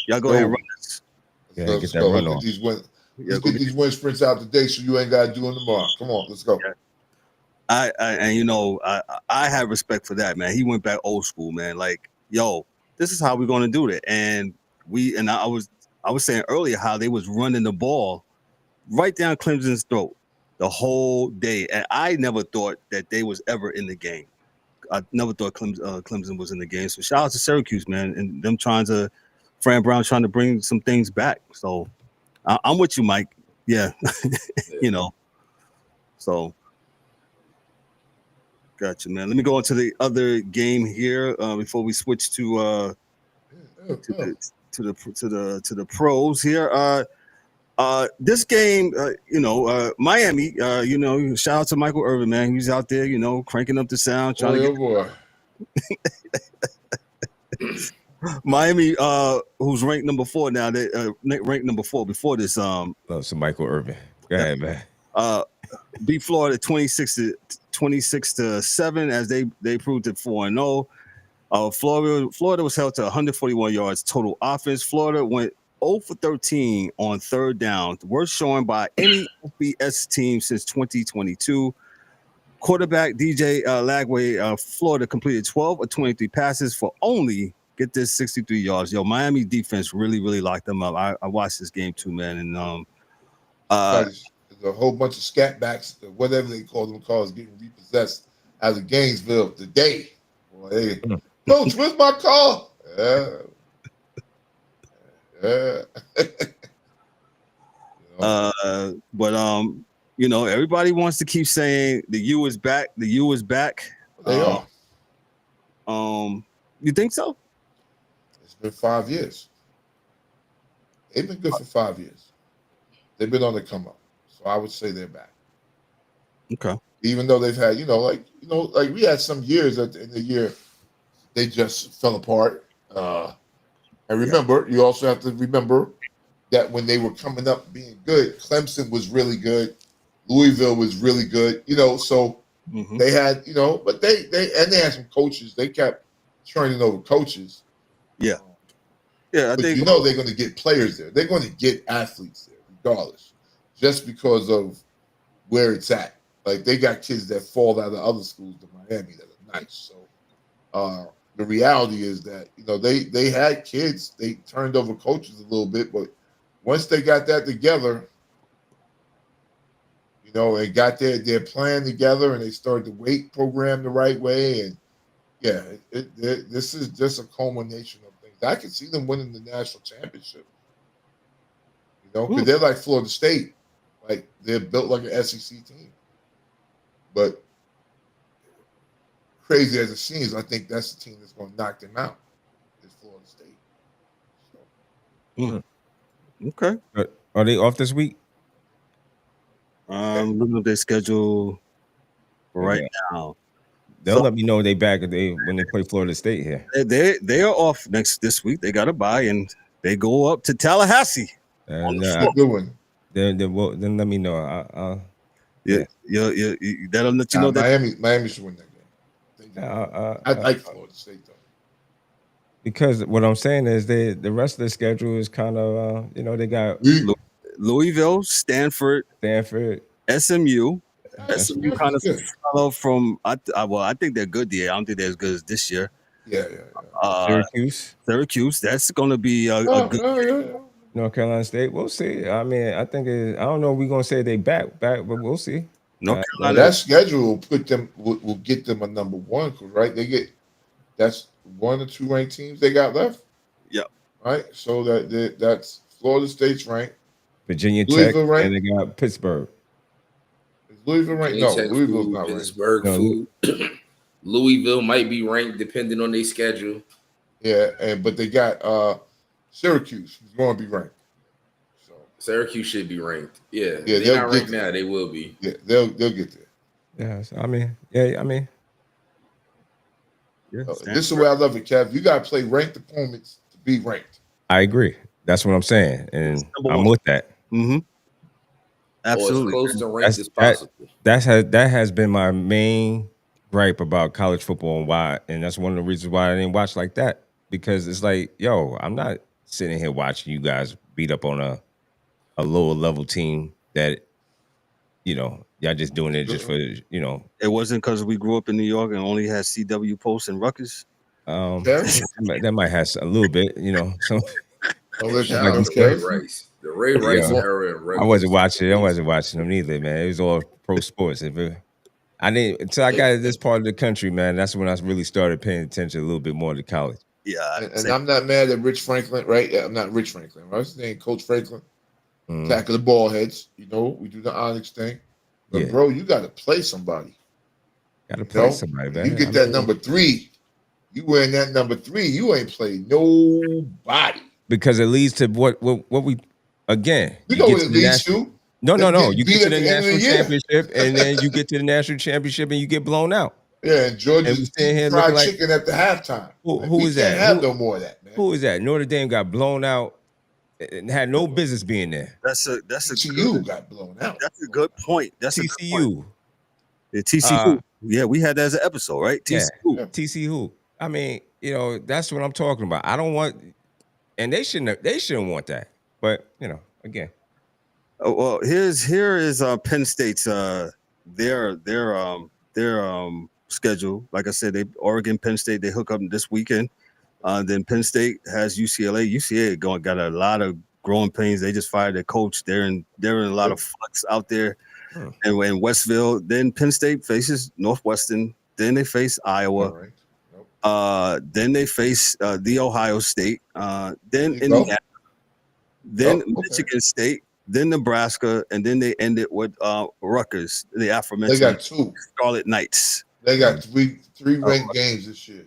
Y'all go ahead and run this. Yeah, get that run on. Let's get these win sprints out today, so you ain't got to do them tomorrow. Come on, let's go. Yeah. I have respect for that, man. He went back old school, man. Like, this is how we're going to do it. And I was saying earlier how they was running the ball right down Clemson's throat the whole day. And I never thought that they was ever in the game. I never thought Clemson was in the game. So shout out to Syracuse, man, and them Fran Brown trying to bring some things back. So I'm with you, Mike. Yeah. So gotcha, man. Let me go on to the other game here before we switch to the pros here. This game, Miami. Shout out to Michael Irvin, man. He's out there, cranking up the sound, trying to get. Boy. Miami, who's ranked number 4 now. They ranked number 4 before this. Love some Michael Irvin. Go ahead, man. Beat Florida 26-7 as they proved it 4-0. Florida was held to 141 yards total offense. Florida went 0 for 13 on third down, the worst showing by any FBS team since 2022. Quarterback DJ Lagway, Florida completed 12 of 23 passes for only, get this, 63 yards. Miami defense really, really locked them up. I watched this game too, man, and there's a whole bunch of scatbacks, whatever they call them, cars getting repossessed out of Gainesville today. Boy, hey, Coach, where's my car? But everybody wants to keep saying the U is back. The U is back. They are. You think so? It's been 5 years. They've been good for 5 years. They've been on the come up. So I would say they're back. Okay. Even though they've had, like we had some years at the end of the year they just fell apart. And remember, you also have to remember that when they were coming up being good, Clemson was really good, Louisville was really good. So they had, but they had some coaches. They kept turning over coaches. Yeah. But they're going to get players there. They're going to get athletes there, regardless, just because of where it's at. Like, they got kids that fall out of other schools to Miami that are nice. So the reality is that, they had kids. They turned over coaches a little bit, but once they got that together, and got their plan together, and they started the weight program the right way, and this is just a culmination of things. I can see them winning the national championship, because they're like Florida State, like they're built like an SEC team. But crazy as it seems, I think that's the team that's going to knock them out. Is Florida State. So. Okay. Are they off this week? Looking at their schedule right now. They'll let me know they back when they play Florida State here. They are off this week. They got to bye and they go up to Tallahassee. Then let me know. That'll let you know that Miami should win that game. I like Florida State though. Because what I'm saying is the rest of the schedule is kind of they got Louisville, Stanford, SMU. SMU kind of fell from. I think they're good. I don't think they're as good as this year. Syracuse. That's going to be a good. North Carolina State. We'll see. I mean, I think I don't know if we're gonna say they back, but we'll see. North Carolina. That schedule will put them will get them a number one, right? That's one or two ranked teams they got left. Yep. Right. So that's Florida State's ranked. Virginia Tech, and they got Pittsburgh. Is Louisville ranked? No, Louisville's not ranked. Pittsburgh, Louisville might be ranked depending on their schedule. Yeah, but they got Syracuse is going to be ranked. So Syracuse should be ranked. Yeah, they're not ranked now. They will be. Yeah, they'll get there. Yeah, this is where I love it, Kev. You got to play ranked opponents to be ranked. I agree. That's what I'm saying, and I'm with that. Absolutely, as close to ranked as possible. That has been my main gripe about college football, and that's one of the reasons why I didn't watch like that, because it's like, I'm not sitting here watching you guys beat up on a lower level team that y'all just doing it just for It wasn't because we grew up in New York and only had CW Post and Rutgers. That might have a little bit, some. The Ray Rice era. I wasn't watching them either, man. It was all pro sports. Until I got to this part of the country, man, that's when I really started paying attention a little bit more to college. Yeah, and I'm not mad at Rich Franklin, right? Yeah, I'm not Rich Franklin. What's his name? Coach Franklin. Tackle the ball heads. We do the Onyx thing. But bro, you got to play somebody. Got to play somebody, man. You get that number 3. You wearing that number 3. You ain't played nobody. Because it leads to what we again. You know what it leads to? No. You get to the national championship, and then you get to the national championship, and you get blown out. Yeah, and Georgia's fried chicken at the halftime. Who is that? Can't have no more of that, man. Who is that? Notre Dame got blown out and had no business being there. That's a TCU got blown out. That's a good point. That's TCU. Yeah, TCU. Yeah, we had that as an episode, right? TCU. Yeah, TCU. I mean, that's what I'm talking about. I don't want, and they shouldn't want that. But again. Well, here is Penn State's their schedule. Like I said, Oregon, Penn State, they hook up this weekend. Then Penn State has UCLA. UCLA got a lot of growing pains. They just fired their coach. They're in a lot of flux out there. And in Westville, then Penn State faces Northwestern. Then they face Iowa. Then they face the Ohio State. Then Indiana. Then Michigan State. Then Nebraska, and then they end it with Rutgers, the aforementioned. They got 2 Scarlet Knights. They got three ranked games this year.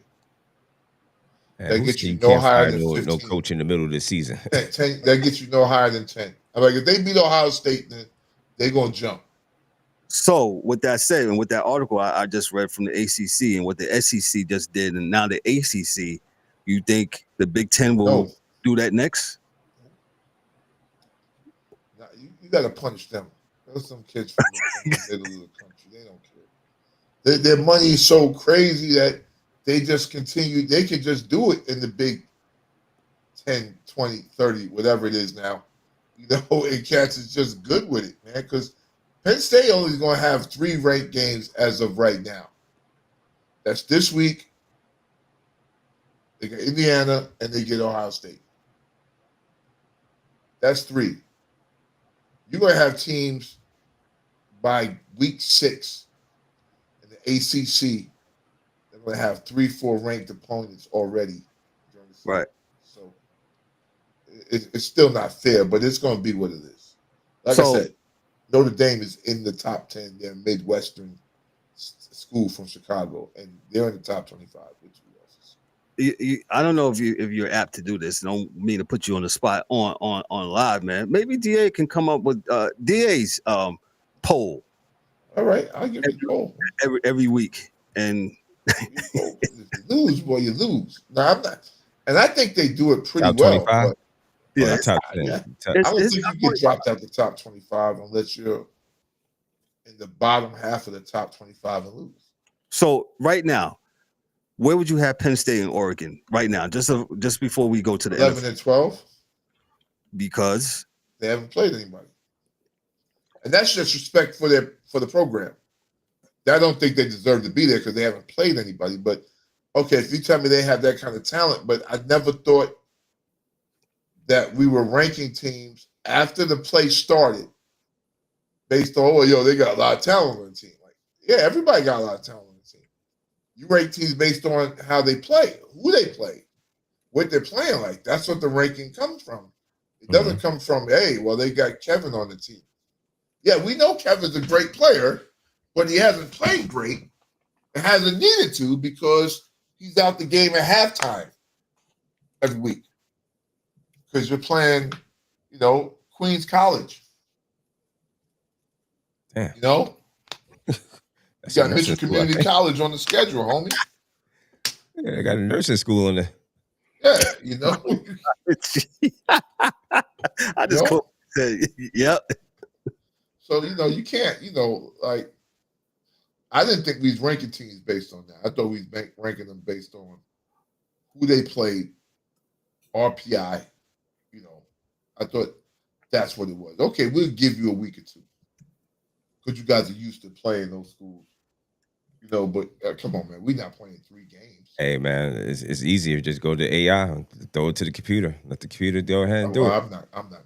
That gets you no higher than 15. No coach in the middle of the season. 10, that gets you no higher than 10. I'm like, if they beat Ohio State, then they're gonna jump. So with that said, and with that article I just read from the ACC and what the SEC just did, and now the ACC, you think the Big Ten will do that next? Now, you got to punish them. There's some kids from the middle of the country. They don't care. Their money is so crazy that they just continue. They can just do it in the Big 10, 20, 30, whatever it is now. You know, and Cats is just good with it, man, because Penn State only is going to have 3 ranked games as of right now. That's this week. They get Indiana and they get Ohio State. That's 3. You're going to have teams by week 6 in the ACC. They're going to have 3, 4 ranked opponents already. Right. So it's still not fair, but it's going to be what it is. Like I said, Notre Dame is in the top 10. They're a Midwestern school from Chicago, and they're in the top 25. I don't know if you're apt to do this. I don't mean to put you on the spot on live, man. Maybe DA can come up with DA's poll. All right, I'll give you a poll every week, and if you lose, boy, you lose. No, I'm not, and I think they do it pretty well. But, yeah, top 10. Yeah. I don't think you get dropped out the top 25 unless you're in the bottom half of the top 25 and lose. So right now, where would you have Penn State and Oregon right now? Just before we go to the 11 and 12, because they haven't played anybody, and that's just respect for the program. I don't think they deserve to be there because they haven't played anybody. But okay, if you tell me they have that kind of talent, but I never thought that we were ranking teams after the play started based on they got a lot of talent on the team. Like, yeah, everybody got a lot of talent. You rank teams based on how they play, who they play, what they're playing like. That's what the ranking comes from. It doesn't come from, hey, well, they got Kevin on the team. Yeah, we know Kevin's a great player, but he hasn't played great and hasn't needed to because he's out the game at halftime every week. Because you're playing, Queens College. Damn. You know? You got Mitchell Community College on the schedule, homie. Yeah, I got a nursing school in there. Yeah, I just said, yep. So, you can't, like, I didn't think we was ranking teams based on that. I thought we was ranking them based on who they played, RPI. I thought that's what it was. Okay, we'll give you a week or 2 because you guys are used to playing those schools. But come on, man. We're not playing 3 games. Hey, man, it's easier. Just go to AI and throw it to the computer. Let the computer go ahead and do it. I'm not going.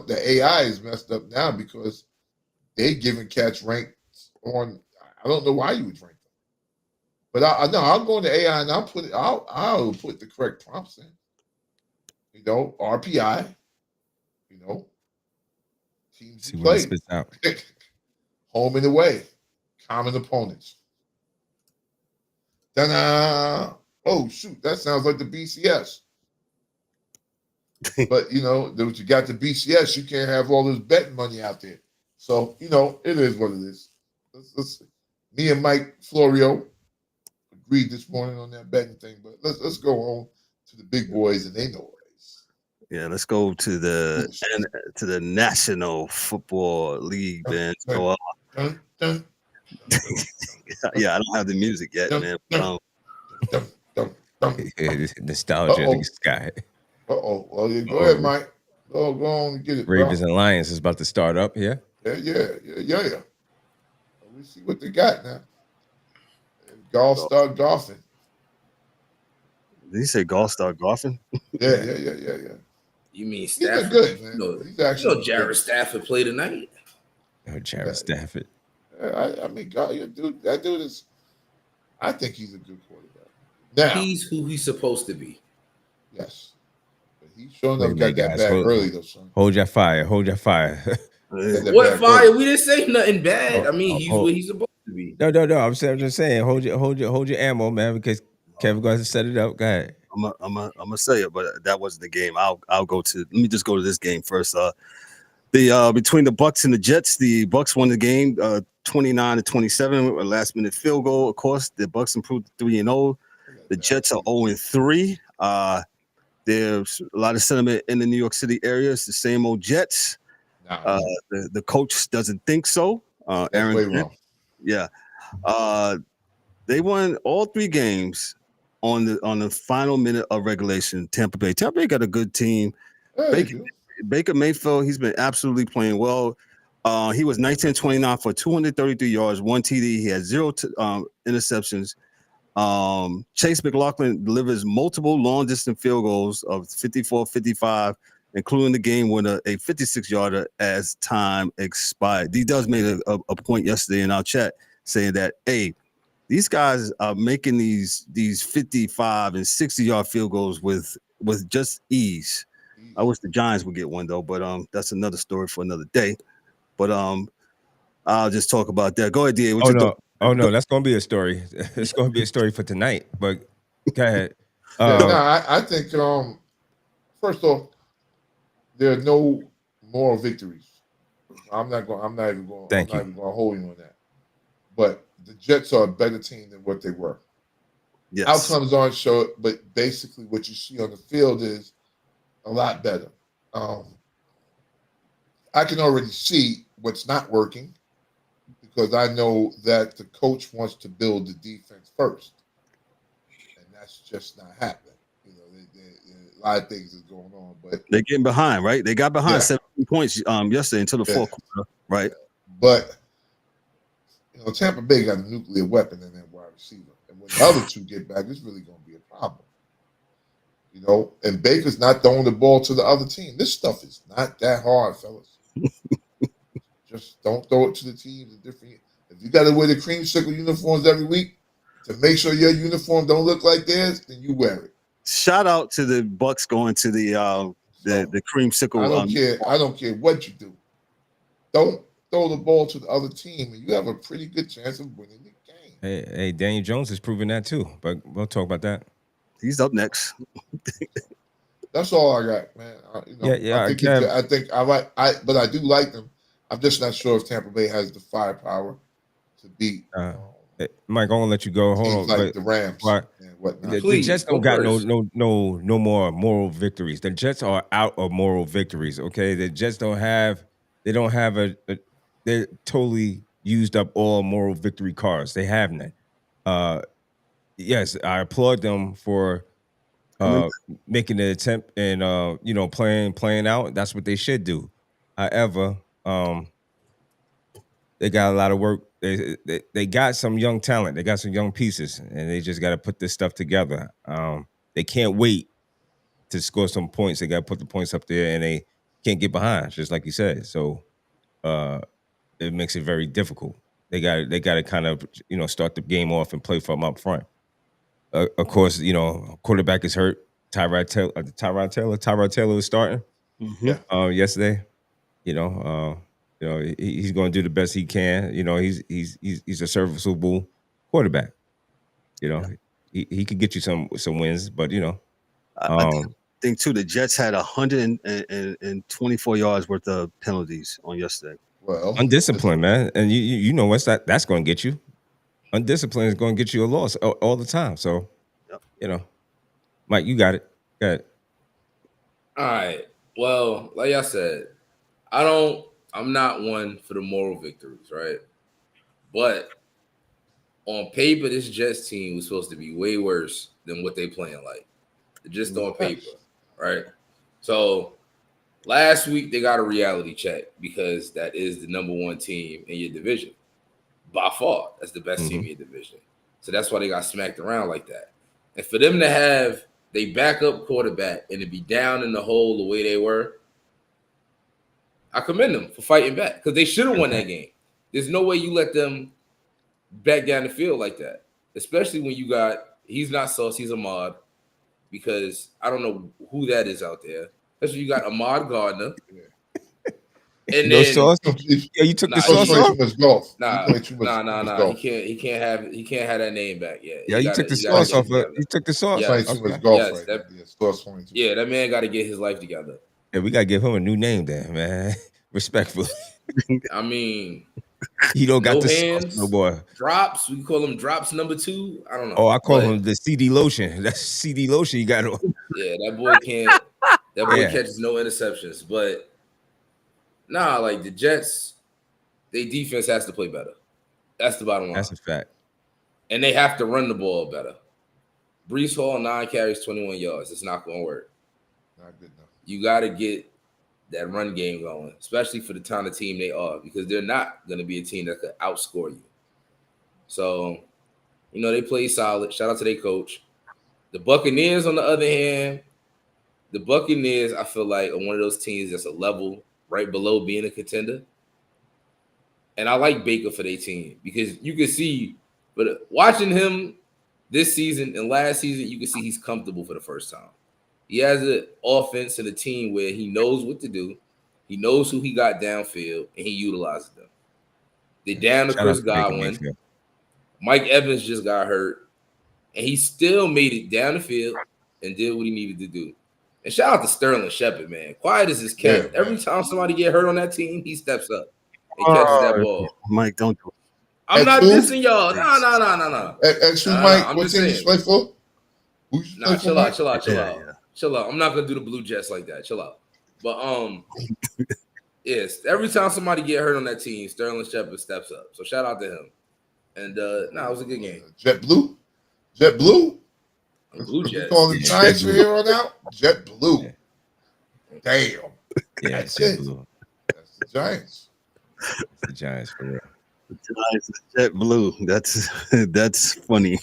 The AI is messed up now because they're giving cats ranks on. I don't know why you would rank them, but I'll go into AI and I'll put the correct prompts in. RPI. Teams see play. Spits out. Home and away, common opponents. Oh shoot, that sounds like the BCS. But you got the BCS, you can't have all this betting money out there. So it is what it is. Me and Mike Florio agreed this morning on that betting thing, but let's go on to the big boys, and they know it. Yeah, let's go to the National Football League, man. So, yeah, I don't have the music yet, man. Nostalgia in the sky. Well, go ahead, Mike. Go on and get it. Ravens bro. and Lions is about to start up, yeah? Yeah. We see what they got now. Golf start golfing. Did he say golf start golfing? Yeah. You mean Stafford? Stafford? Good, man. He's actually Jared Stafford play tonight. Oh, Jared Stafford. I mean, God, that dude is. I think he's a good quarterback. Now he's who he's supposed to be. Yes, but he sure enough got that bad early though, son. Hold your fire. What fire? We didn't say nothing bad. I mean, he's what he's supposed to be. No. I'm just saying. Hold your ammo, man, because Kevin going to set it up. Go ahead. I'm gonna say it, but that wasn't the game. I'll go to. Let me just go to this game first. The The between the Bucs and the Jets, the Bucs won the game 29-27, a last minute field goal. Of course, the Bucs improved to 3-0. The Jets are 0-3. There's a lot of sentiment in the New York City area. It's the same old Jets. The coach doesn't think so. Aaron, wrong. Yeah. They won all 3 games on the final minute of regulation. Tampa Bay got a good team. Baker Mayfield, he's been absolutely playing well. He was 19-29 for 233 yards, 1 TD. He had 0 interceptions. Chase McLaughlin delivers multiple long-distance field goals of 54-55, including the game winner, a 56-yarder as time expired. D-Dubs made a point yesterday in our chat saying that, hey, these guys are making these 55 and 60-yard field goals with just ease. I wish the Giants would get one though, but that's another story for another day. But I'll just talk about that. Go ahead, DA. Oh no, that's gonna be a story. It's gonna be a story for tonight. But go ahead. I think first off, there are no moral victories. I'm not even going to hold you on that. But the Jets are a better team than what they were. Yes. Outcomes aren't shown, but basically what you see on the field is a lot better. I can already see what's not working because I know that the coach wants to build the defense first, and that's just not happening. You know, a lot of things is going on, but they're getting behind, right? They got behind 17 points yesterday until the fourth quarter, right? But you know, Tampa Bay got a nuclear weapon in that wide receiver, and when the other two get back, it's really going to be a problem. You know, and Baker's not throwing the ball to the other team. This stuff is not that hard, fellas. Just don't throw it to the teams. If you got to wear the creamsicle uniforms every week to make sure your uniform don't look like theirs, then you wear it. Shout out to the Bucs going to the creamsicle. I don't care what you do. Don't throw the ball to the other team, and you have a pretty good chance of winning the game. Hey, Daniel Jones is proving that too, but we'll talk about that. He's up next. That's all I got, man. But I do like them. I'm just not sure if Tampa Bay has the firepower to beat. Mike, I'm gonna let you go. Hold on, like the Rams and whatnot. The Jets don't got no more moral victories. The Jets are out of moral victories. Okay, the Jets don't have they're totally used up all moral victory cards. They have none. Yes, I applaud them for making the attempt and playing out. That's what they should do. However, they got a lot of work. They got some young talent. They got some young pieces, and they just got to put this stuff together. They can't wait to score some points. They got to put the points up there, and they can't get behind, just like you said. So it makes it very difficult. They got to kind of start the game off and play from up front. Of course, quarterback is hurt. Tyrod Taylor was starting yesterday. He's going to do the best he can. He's a serviceable quarterback. He could get you some wins, but I think too the Jets had 124 yards worth of penalties on yesterday. Well, undisciplined, man, and you know what's that's going to get you. Undisciplined is going to get you a loss all the time. So, Mike, you got it. Go ahead. All right. Well, like I said, I'm not one for the moral victories, right? But on paper, this Jets team was supposed to be way worse than what they playing like. Just on paper, right? So last week they got a reality check because that is the number one team in your division. By far, that's the best team in your division. So that's why they got smacked around like that. And for them to have they backup quarterback and to be down in the hole the way they were, I commend them for fighting back because they should have won that game. There's no way you let them back down the field like that, especially when you got he's not Sauce, he's Ahmad, because I don't know who that is out there. Especially you got Ahmad Gardner. And no then sauce? Yeah, you took the sauce off. Nah. He can't have that name back yet. Yeah, you took the sauce off. You took the sauce. Yeah, that man got to get his life together. Yeah, we gotta give him a new name then, man. Respectfully. I mean, He don't got no the hands, sauce no more. drops. We call them drops number 2. I don't know. Oh, I call him the CD lotion. That's CD lotion you got on. Yeah, that boy can't. That boy Yeah. catches no interceptions. But nah, like the Jets, their defense has to play better. That's the bottom line. That's a fact. And they have to run the ball better. Brees Hall, 9 carries, 21 yards. It's not going to work. Not good enough. You got to get that run game going, especially for the kind of team they are, because they're not going to be a team that could outscore you. So, you know, they play solid. Shout out to their coach. The Buccaneers, on the other hand, the Buccaneers, I feel like, are one of those teams that's a level right below being a contender. And I like Baker for their team because you can see, but watching him this season and last season, you can see he's comfortable for the first time. He has an offense and a team where he knows what to do. He knows who he got downfield, and he utilizes them. They're down to Chris Godwin. Mike Evans just got hurt, and he still made it down the field and did what he needed to do. And shout out to Sterling Shepard, man. Quiet as his cat. Yeah, every time somebody get hurt on that team, he steps up and catches that ball. Mike, don't do it. I'm not dissing y'all. No. And Mike, I'm what just team you saying. play for? Nah, chill out. Yeah. Chill out. I'm not gonna do the Blue Jets like that. Chill out. But yes, every time somebody get hurt on that team, Sterling Shepard steps up. So shout out to him. And it was a good game. JetBlue. Blue Jets. You call the Giants from here on out? JetBlue. Yeah. Damn. Yeah, That's it. JetBlue. That's the Giants. The Giants for real. The Giants, Jet Blue. That's funny.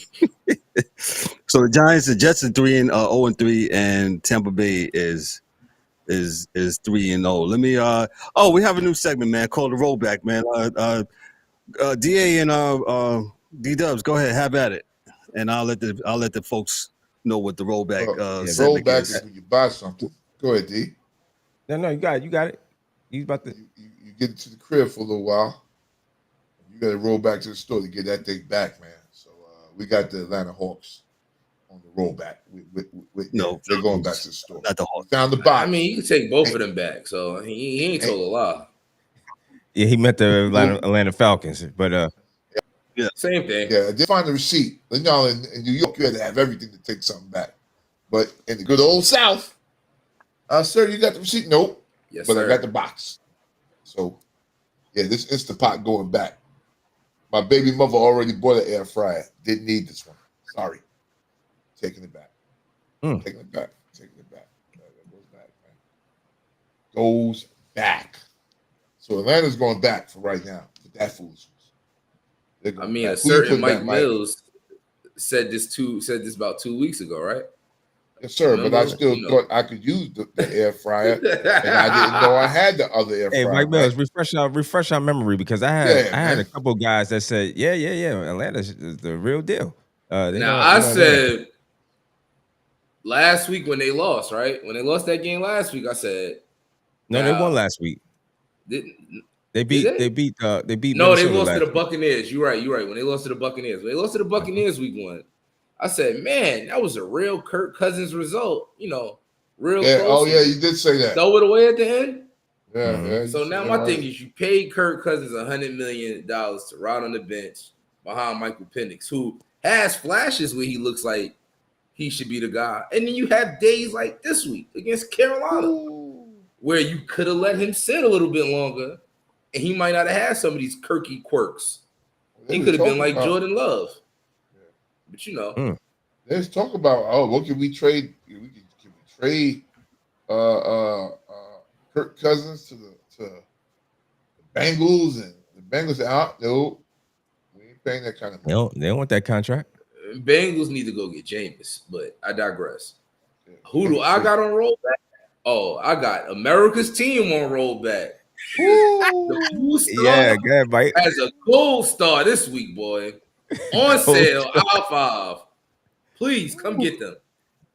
So the Jets are 0-3, and Tampa Bay is 3-0. Let me we have a new segment, man, called the Rollback, man. DA and D-Dubs, go ahead, have at it, and I'll let the folks know what the Rollback segment Rollback is. is when you buy something. Go ahead, D. No, you got it. He's about to. You get it to the crib for a little while. You got to roll back to the store to get that thing back, man. So we got the Atlanta Hawks on the rollback. They're going back to the store. Not the Hawks. Found the box. I mean, you can take both of them back. So he ain't told a lie. Yeah, he met the Atlanta Falcons, but Same thing. Yeah, they find the receipt. You know, in New York, you had to have everything to take something back. But in the good old South, sir, you got the receipt? Nope. Yes, But sir. I got the box. So, yeah, this Instapot going back. My baby mother already bought an air fryer. Didn't need this one. Sorry. Taking it back. Taking it back. That goes back, man. Goes back. So Atlanta's going back for right now with that foolishness. I mean, back. a Who you certain put Mike back, Mills said this about 2 weeks ago, right? Yes, sir. But I still thought I could use the air fryer, and I didn't know I had the other air fryer. hey, Mike Mills, refresh our memory because I had a couple guys that said, yeah, Atlanta's the real deal. I said last week when they lost, right? When they lost that game last week, I said no, they won last week. They beat No, Minnesota they lost to the week. Buccaneers. You're right. When they lost to the Buccaneers. When they lost to the Buccaneers week 1, I said, man, that was a real Kirk Cousins result. You know, real close. Oh, yeah, you did say that. Throw it away at the end. Yeah. So now my thing is you paid Kirk Cousins $100 million to ride on the bench behind Michael Penix, who has flashes where he looks like he should be the guy. And then you have days like this week against Carolina where you could have let him sit a little bit longer and he might not have had some of these Kirky quirks. He could have been like Jordan Love. But you know. Let's talk about what can we trade? Can we trade Kirk Cousins to the Bengals, and the Bengals out? No, we ain't paying that kind of money. They don't want that contract. Bengals need to go get Jameis, but I digress. Who do I got on rollback? Oh, I got America's team on rollback. The blue star Yeah, good, Mike. has a gold star this week, boy. On sale, aisle 5. Please come get them.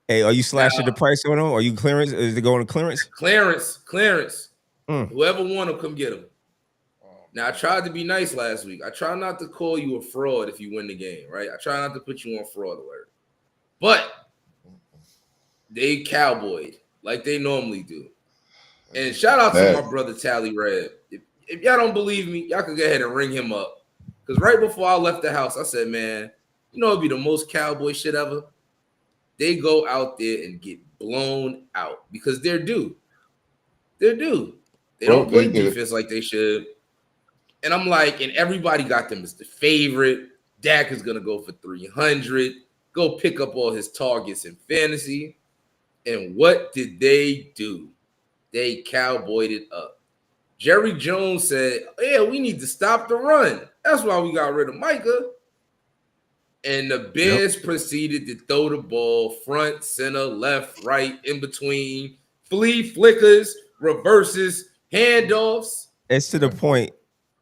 Hey, are you slashing the price on them? Are you clearance? Is it going to clearance? Clearance. Whoever want them, come get them. Now, I tried to be nice last week. I try not to call you a fraud if you win the game, right? I try not to put you on fraud alert. But they cowboyed like they normally do. And shout out to my brother Tally Red. If y'all don't believe me, y'all can go ahead and ring him up. Because right before I left the house, I said, man, you know it'd be the most cowboy shit ever? They go out there and get blown out because they're due. They're due. They don't play defense like they should. And I'm like, and everybody got them as the favorite. Dak is going to go for 300. Go pick up all his targets in fantasy. And what did they do? They cowboyed it up. Jerry Jones said, yeah, we need to stop the run. That's why we got rid of Micah. And the Bears proceeded to throw the ball front, center, left, right, in between, flea flickers, reverses, handoffs. It's to the point.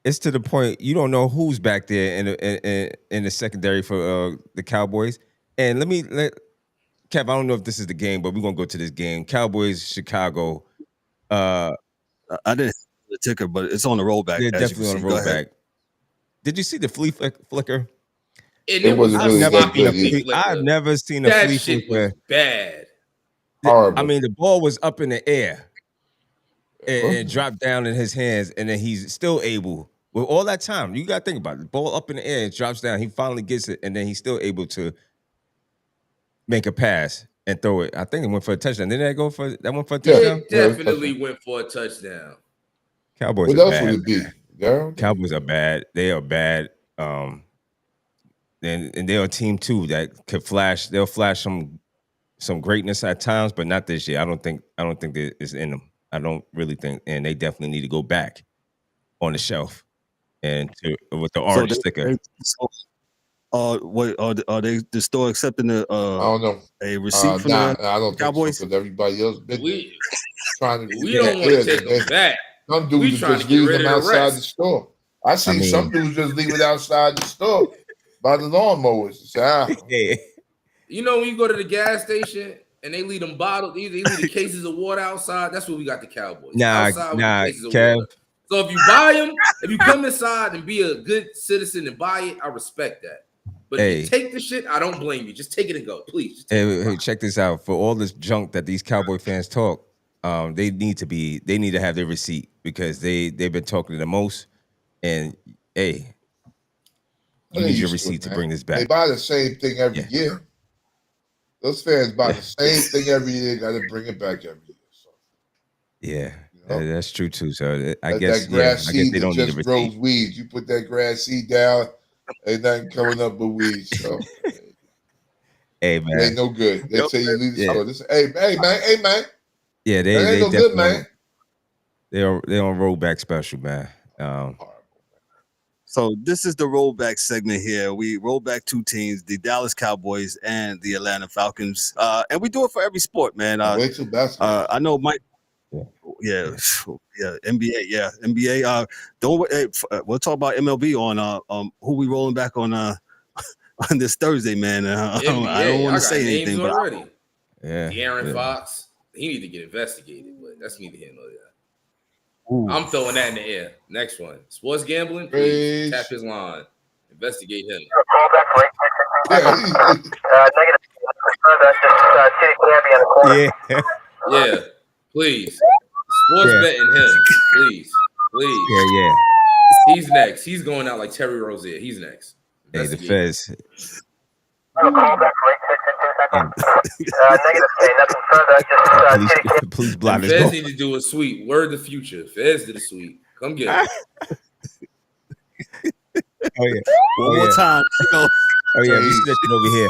It's to the point you don't know who's back there in the secondary for the Cowboys. And Kev, I don't know if this is the game, but we're gonna go to this game. Cowboys, Chicago. I didn't see the ticker, but it's on the rollback. They're definitely on the rollback. Did you see the flea flicker? It was I've never seen a flea flicker. Bad. I mean, the ball was up in the air and dropped down in his hands, and then he's still able. With all that time, you got to think about it. The ball up in the air, it drops down. He finally gets it, and then he's still able to make a pass and throw it. I think it went for a touchdown. Didn't that go for that one for a touchdown? It definitely went for a touchdown. Cowboys what are else bad. would it be? Girl? Cowboys are bad. They are bad. And they're a team too that could flash. They'll flash some greatness at times, but not this year. I don't think that it's in them. I don't really think, and they definitely need to go back on the shelf and with the orange sticker. What are they still accepting I don't know. a receipt from I the don't Cowboys? think so, everybody else We trying to don't want to take them back. Some dudes just leave them outside the store. I see some dudes just leave it outside the store by the lawnmowers. You know when you go to the gas station and they leave them bottles, they leave the cases of water outside. That's what we got the Cowboys. Nah, Kev. So if you buy them, if you come inside and be a good citizen and buy it, I respect that. But if you take the shit, I don't blame you. Just take it and go, please. Hey, check this out. For all this junk that these Cowboy fans talk, they need to have their receipt because they've been talking the most. And you need your receipt to bring this back. They buy the same thing every year. Those fans buy the same thing every year. Got to bring it back every year. So. Yeah. That's true too. So I guess they don't need a receipt. Grows weeds. You put that grass seed down, ain't nothing coming up but weeds. So hey man, it ain't no good. They say you leave the store. Hey man. Yeah, they ain't no good, man. They're on rollback special, man. So this is the rollback segment here. We roll back two teams, the Dallas Cowboys and the Atlanta Falcons. And we do it for every sport, man. Way too basketball. I know Mike. Yeah, NBA. NBA. We'll talk about MLB on who we rolling back on this Thursday, man. I don't want to say anything, but already. De'Aaron Fox, he need to get investigated, but that's neither here nor there. Ooh. I'm throwing that in the air. Next one, sports gambling. Please tap his line. Investigate him. Yeah. Please. Sports betting him. Please. Yeah. He's next. He's going out like Terry Rozier. He's next. Hey, the Feds. Please block this. Feds need to do a sweep. Word the future. Feds did a sweep. Come get it. One more time. Oh yeah, we snitching over here.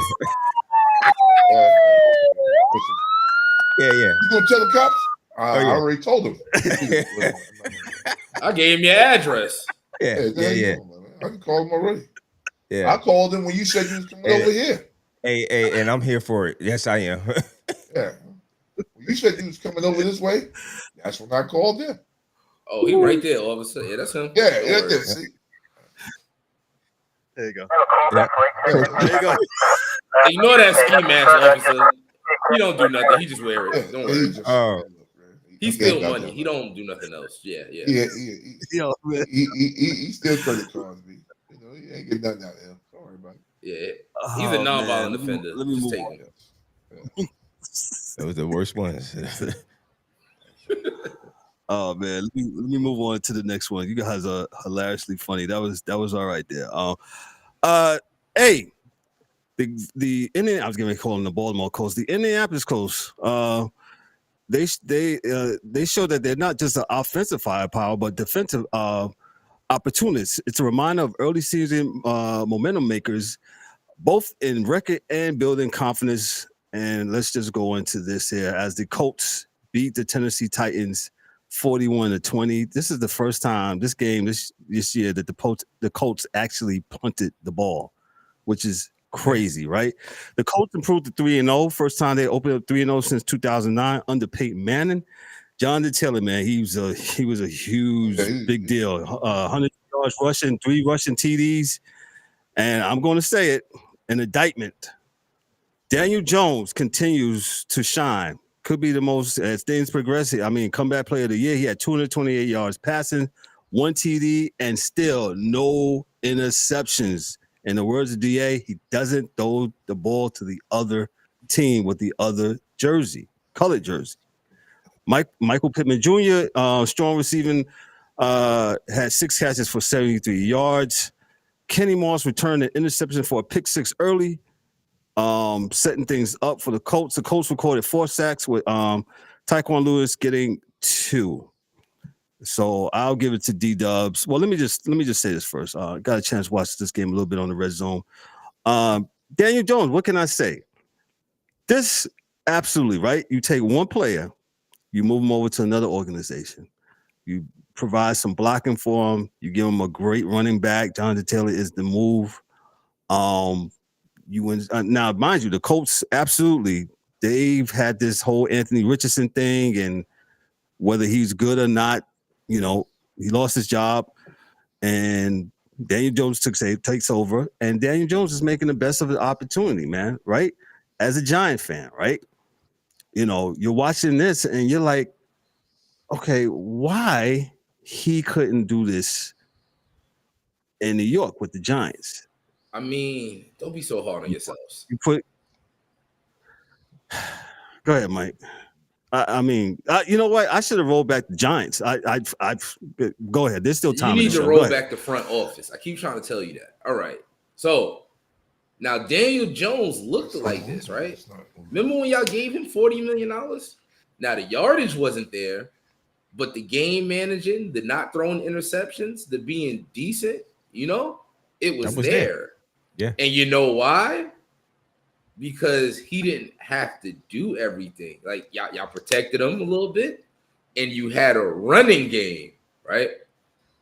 Yeah. You gonna tell the cops? I already told them. I gave him your address. Yeah. I can call them already. Yeah. I called them when you said you was coming over here. Hey, and I'm here for it. Yes, I am. Yeah. When you said you was coming over this way, that's when I called them. Oh, he right there all of a sudden. Yeah, that's him. Yeah, see. There you go. Yeah. There you go. Ignore that ski mask, officer. He don't do nothing. He just wear it. Don't worry. He steal money. He don't do nothing else. Yeah. He still credit cards me. You know, he ain't get nothing out of him. Don't worry about it. Yeah, he's a nonviolent offender. Let me just move take on. That was the worst ones. Oh man, let me move on to the next one. You guys are hilariously funny. That was all right there. Hey, I was going to call them the Baltimore Colts, the Indianapolis Colts. They show that they're not just an offensive firepower, but defensive opportunists. It's a reminder of early season momentum makers, both in record and building confidence. And let's just go into this here as the Colts beat the Tennessee Titans 41-20. This is the first time this year that the Colts actually punted the ball, which is crazy, right? The Colts improved to 3-0. First time they opened up 3-0 since 2009 under Peyton Manning. Jonathan Taylor, man, he was a huge big deal. 100 yards rushing, 3 rushing TDs, and I'm going to say it, an indictment. Daniel Jones continues to shine. Could be the most, as things progress. I mean, comeback player of the year. He had 228 yards passing, 1 TD, and still no interceptions. In the words of DA, he doesn't throw the ball to the other team with the other jersey, colored jersey. Michael Pittman Jr., strong receiving, had 6 catches for 73 yards. Kenny Moss returned an interception for a pick 6 early, setting things up for the Colts. The Colts recorded 4 sacks with Tyquan Lewis getting 2. So I'll give it to D-Dubs. Well, let me just say this first. Got a chance to watch this game a little bit on the Red Zone. Daniel Jones, what can I say? This absolutely right. You take one player, you move him over to another organization. You provide some blocking for him. You give him a great running back. Jonathan Taylor is the move. Now, mind you, the Colts absolutely, they've had this whole Anthony Richardson thing, and whether he's good or not, he lost his job, and Daniel Jones takes over, and Daniel Jones is making the best of the opportunity, man, right? As a Giant fan, right? You're watching this, and you're like, okay, why he couldn't do this in New York with the Giants? I mean, don't be so hard on yourselves. Go ahead, Mike. I mean, you know what? I should have rolled back the Giants. I've go ahead. There's still time. You need to roll back the front office. I keep trying to tell you that. All right. So now Daniel Jones looked like this, right? Remember when y'all gave him $40 million? Now the yardage wasn't there, but the game managing, the not throwing interceptions, the being decent, it was there. Yeah. And you know why? Because he didn't have to do everything. Like y'all protected him a little bit, and you had a running game, right?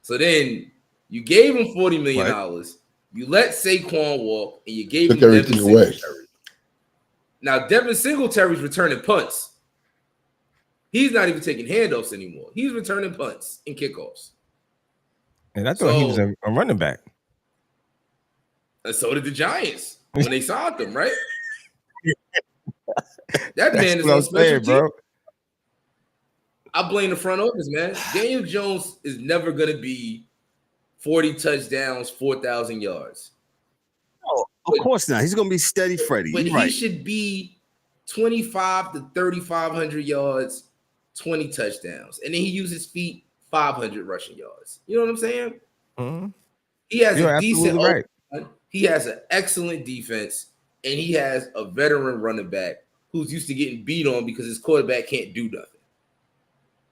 So then you gave him $40 million. Right. You let Saquon walk, and you gave him Devin Singletary. Now Devin Singletary's returning punts. He's not even taking handoffs anymore. He's returning punts and kickoffs. And I thought he was a running back. And so did the Giants when they signed him, right? That man is on special team. Bro. I blame the front office, man. Daniel Jones is never going to be 40 touchdowns, 4,000 yards. Oh, of course not. He's going to be steady Freddie. But he should be 25 to 3,500 yards, 20 touchdowns. And then he uses feet, 500 rushing yards. You know what I'm saying? Mm-hmm. He has a decent right. He has an excellent defense, and he has a veteran running back who's used to getting beat on because his quarterback can't do nothing.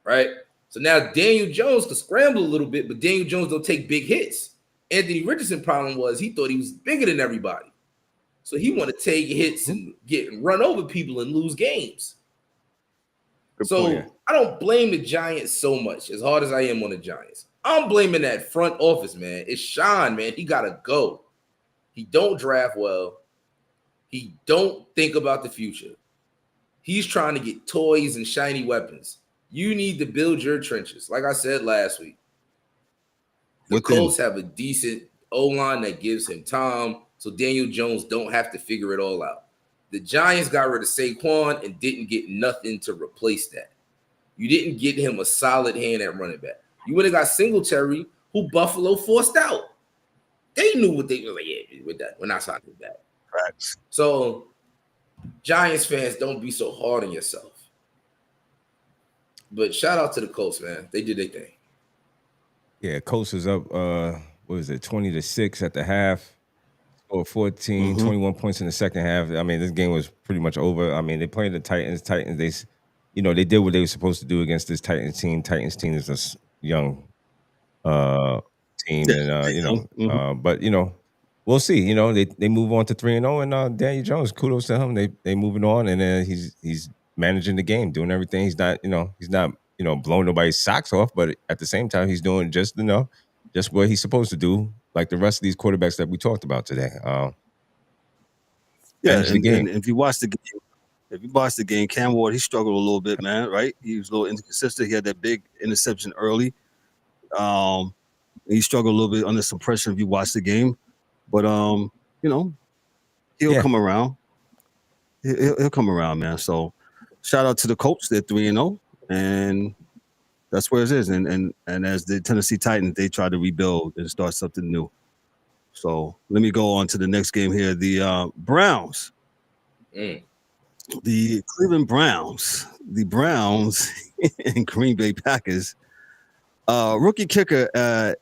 Right? So now Daniel Jones can scramble a little bit, but Daniel Jones don't take big hits. Anthony Richardson's problem was he thought he was bigger than everybody. So he wanted to take hits and run over people and lose games. Good point. I don't blame the Giants so much, as hard as I am on the Giants. I'm blaming that front office, man. It's Sean, man. He got to go. He don't draft well. He don't think about the future. He's trying to get toys and shiny weapons. You need to build your trenches. Like I said last week, the Colts have a decent O-line that gives him time, so Daniel Jones don't have to figure it all out. The Giants got rid of Saquon and didn't get nothing to replace that. You didn't get him a solid hand at running back. You would have got Singletary, who Buffalo forced out. They knew what they were like. Yeah, with that, we're not signing that. Right. So, Giants fans, don't be so hard on yourself. But shout out to the Colts, man. They did their thing. Yeah, Colts is up, what was it, 20-6 at the half. Scored 14, 21 points in the second half. I mean, this game was pretty much over. I mean, they played the Titans. Titans, they did what they were supposed to do against this Titans team. Titans team is a young team, and but we'll see. They move on to 3-0, and Daniel Jones, kudos to him. They moving on, and he's managing the game, doing everything. He's not blowing nobody's socks off, but at the same time, he's doing just what he's supposed to do, like the rest of these quarterbacks that we talked about today. And if you watch the game, Cam Ward, he struggled a little bit, man. Right, he was a little inconsistent. He had that big interception early. He struggled a little bit under some pressure if you watch the game, but he'll come around. He'll come around, man. So shout out to the Colts. They're 3-0, and that's where it is. And as the Tennessee Titans, they try to rebuild and start something new. So let me go on to the next game here. The Browns, the Cleveland Browns, the Browns and Green Bay Packers. Rookie kicker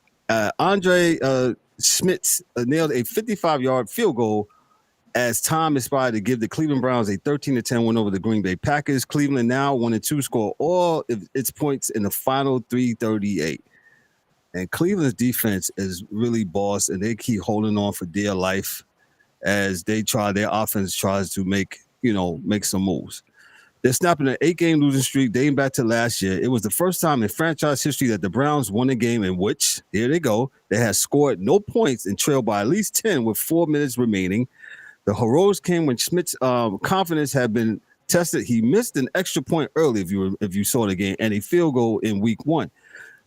Andre Schmitz nailed a 55-yard field goal as time expired to give the Cleveland Browns a 13-10 win over the Green Bay Packers. Cleveland now 1-2, score all of its points in the final 3:38. And Cleveland's defense is really boss, and they keep holding on for dear life as their offense tries to make some moves. They're snapping an 8-game losing streak dating back to last year. It was the first time in franchise history that the Browns won a game in which, here they go, they had scored no points and trailed by at least 10 with 4 minutes remaining. The heroics came when Schmidt's confidence had been tested. He missed an extra point early, if you saw the game, and a field goal in week 1.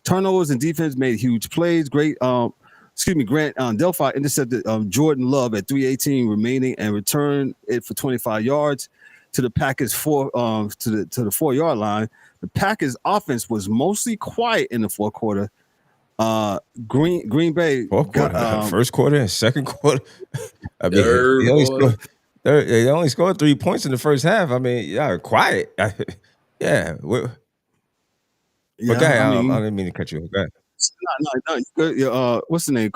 Turnovers and defense made huge plays. Grant Delphi intercepted Jordan Love at 3:18 remaining and returned it for 25 yards to the Packers to the 4-yard line. The Packers offense was mostly quiet in the fourth quarter. Green Bay first quarter and second quarter. I mean, they only scored 3 points in the first half. I mean, yeah, quiet. Yeah. Okay, I didn't mean to cut you. Okay. No. What's the name?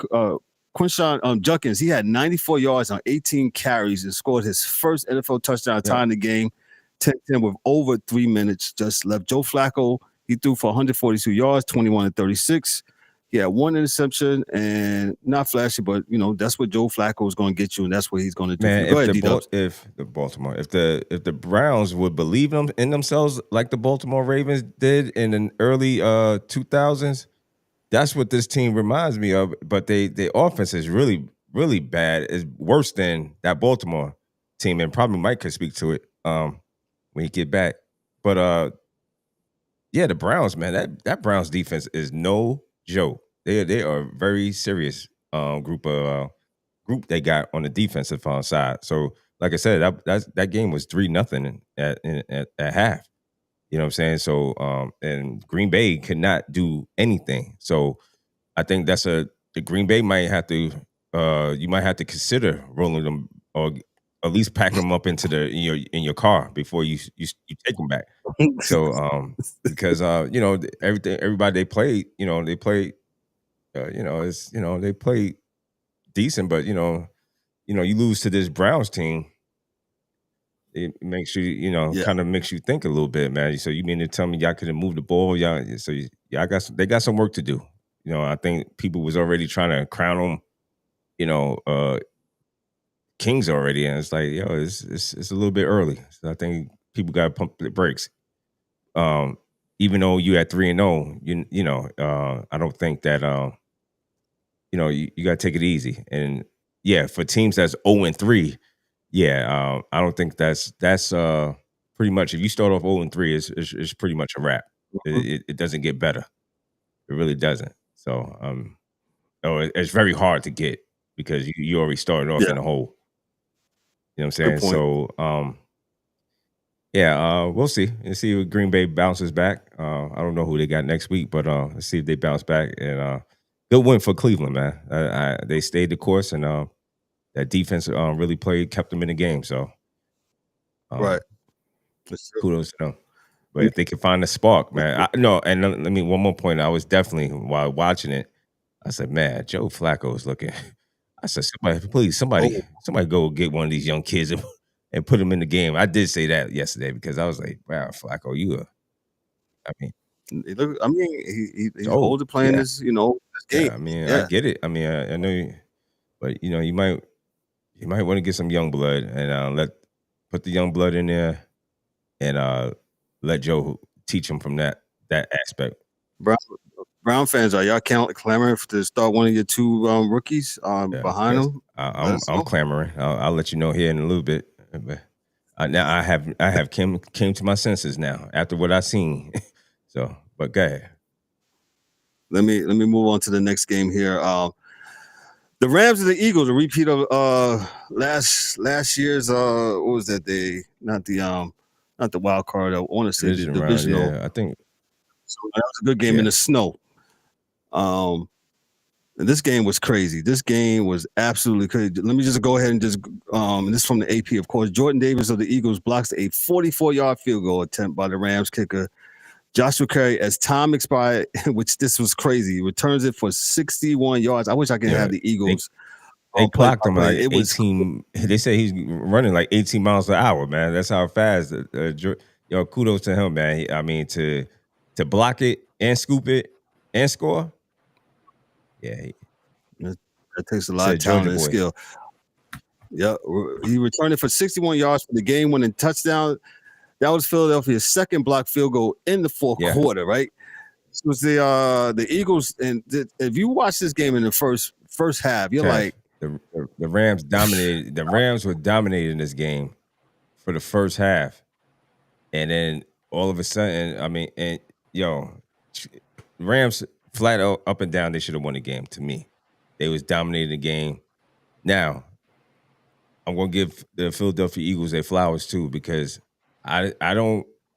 Quinshawn Judkins. He had 94 yards on 18 carries and scored his first NFL touchdown, tying the game 10-10 with over 3 minutes just left. Joe Flacco, he threw for 142 yards, 21-36. He had one interception and not flashy, but that's what Joe Flacco is going to get you, and that's what he's going to do. Man, if the Browns would believe in themselves like the Baltimore Ravens did in the early 2000s, that's what this team reminds me of. But their offense is really, really bad. It's worse than that Baltimore team, and probably Mike could speak to it when he get back. But the Browns, man, that Browns defense is no joke. They are a very serious group they got on the defensive side. So, like I said, that game was 3-0 at half. You know what I'm saying? So, and Green Bay could not do anything. So, I think the Green Bay might have to you might have to consider rolling them or at least packing them up into in your car before you take them back. So because everybody they played they played decent, but you lose to this Browns team, it makes you kind of makes you think a little bit, man. So you mean to tell me y'all couldn't move the ball? They got some work to do. I think people was already trying to crown them, kings already, and it's like, it's a little bit early. So I think people got to pump the brakes. Even though you at 3-0, I don't think that you got to take it easy. And for teams that's 0-3, I don't think that's pretty much. If you start off 0-3, it's pretty much a wrap. It doesn't get better. It really doesn't. So it's very hard to get because you already started off in a hole. You know what I'm saying? So we'll see. Let's see if Green Bay bounces back. I don't know who they got next week, but let's see if they bounce back. And good win for Cleveland, man. They stayed the course, and that defense really kept them in the game. So right. Kudos to them. But if they can find a spark, man. And let me one more point. I was definitely, while watching it, I said, man, Joe Flacco is looking. I said, somebody go get one of these young kids and put them in the game. I did say that yesterday because I was like, wow, Flacco, He's older playing this, this game. Yeah, I mean, I get it. I mean, I know, but you might want to get some young blood and put the young blood in there and let Joe teach him from that aspect. Brown fans, are y'all clamoring to start one of your two rookies behind them? I'm clamoring. I'll let you know here in a little bit. But now I have came to my senses now after what I've seen. So, but go ahead. Let me move on to the next game here. The Rams and the Eagles, a repeat of last year's what was that day? Not the wild card. I want to say the divisional. Yeah, I think so. That was a good game in the snow. And this game was crazy. This game was absolutely crazy. Let me just go ahead and just this is from the AP, of course. Jordan Davis of the Eagles blocks a 44-yard field goal attempt by the Rams kicker Joshua Curry as time expired, which this was crazy. Returns it for 61 yards. I wish I could have the Eagles. They clocked him like 18. They say he's running like 18 miles an hour, man. That's how fast. Kudos to him, man. I mean, to block it and scoop it and score. Yeah, that takes a lot of talent and skill. Yeah, he returned it for 61 yards for the game-winning touchdown. That was Philadelphia's second block field goal in the fourth quarter, right? It was the Eagles, and if you watch this game in the first half, you're like the Rams dominated. The Rams were dominating this game for the first half, and then all of a sudden, Rams flat out up and down, they should have won the game. To me, they was dominating the game. Now, I'm gonna give the Philadelphia Eagles their flowers too because I'm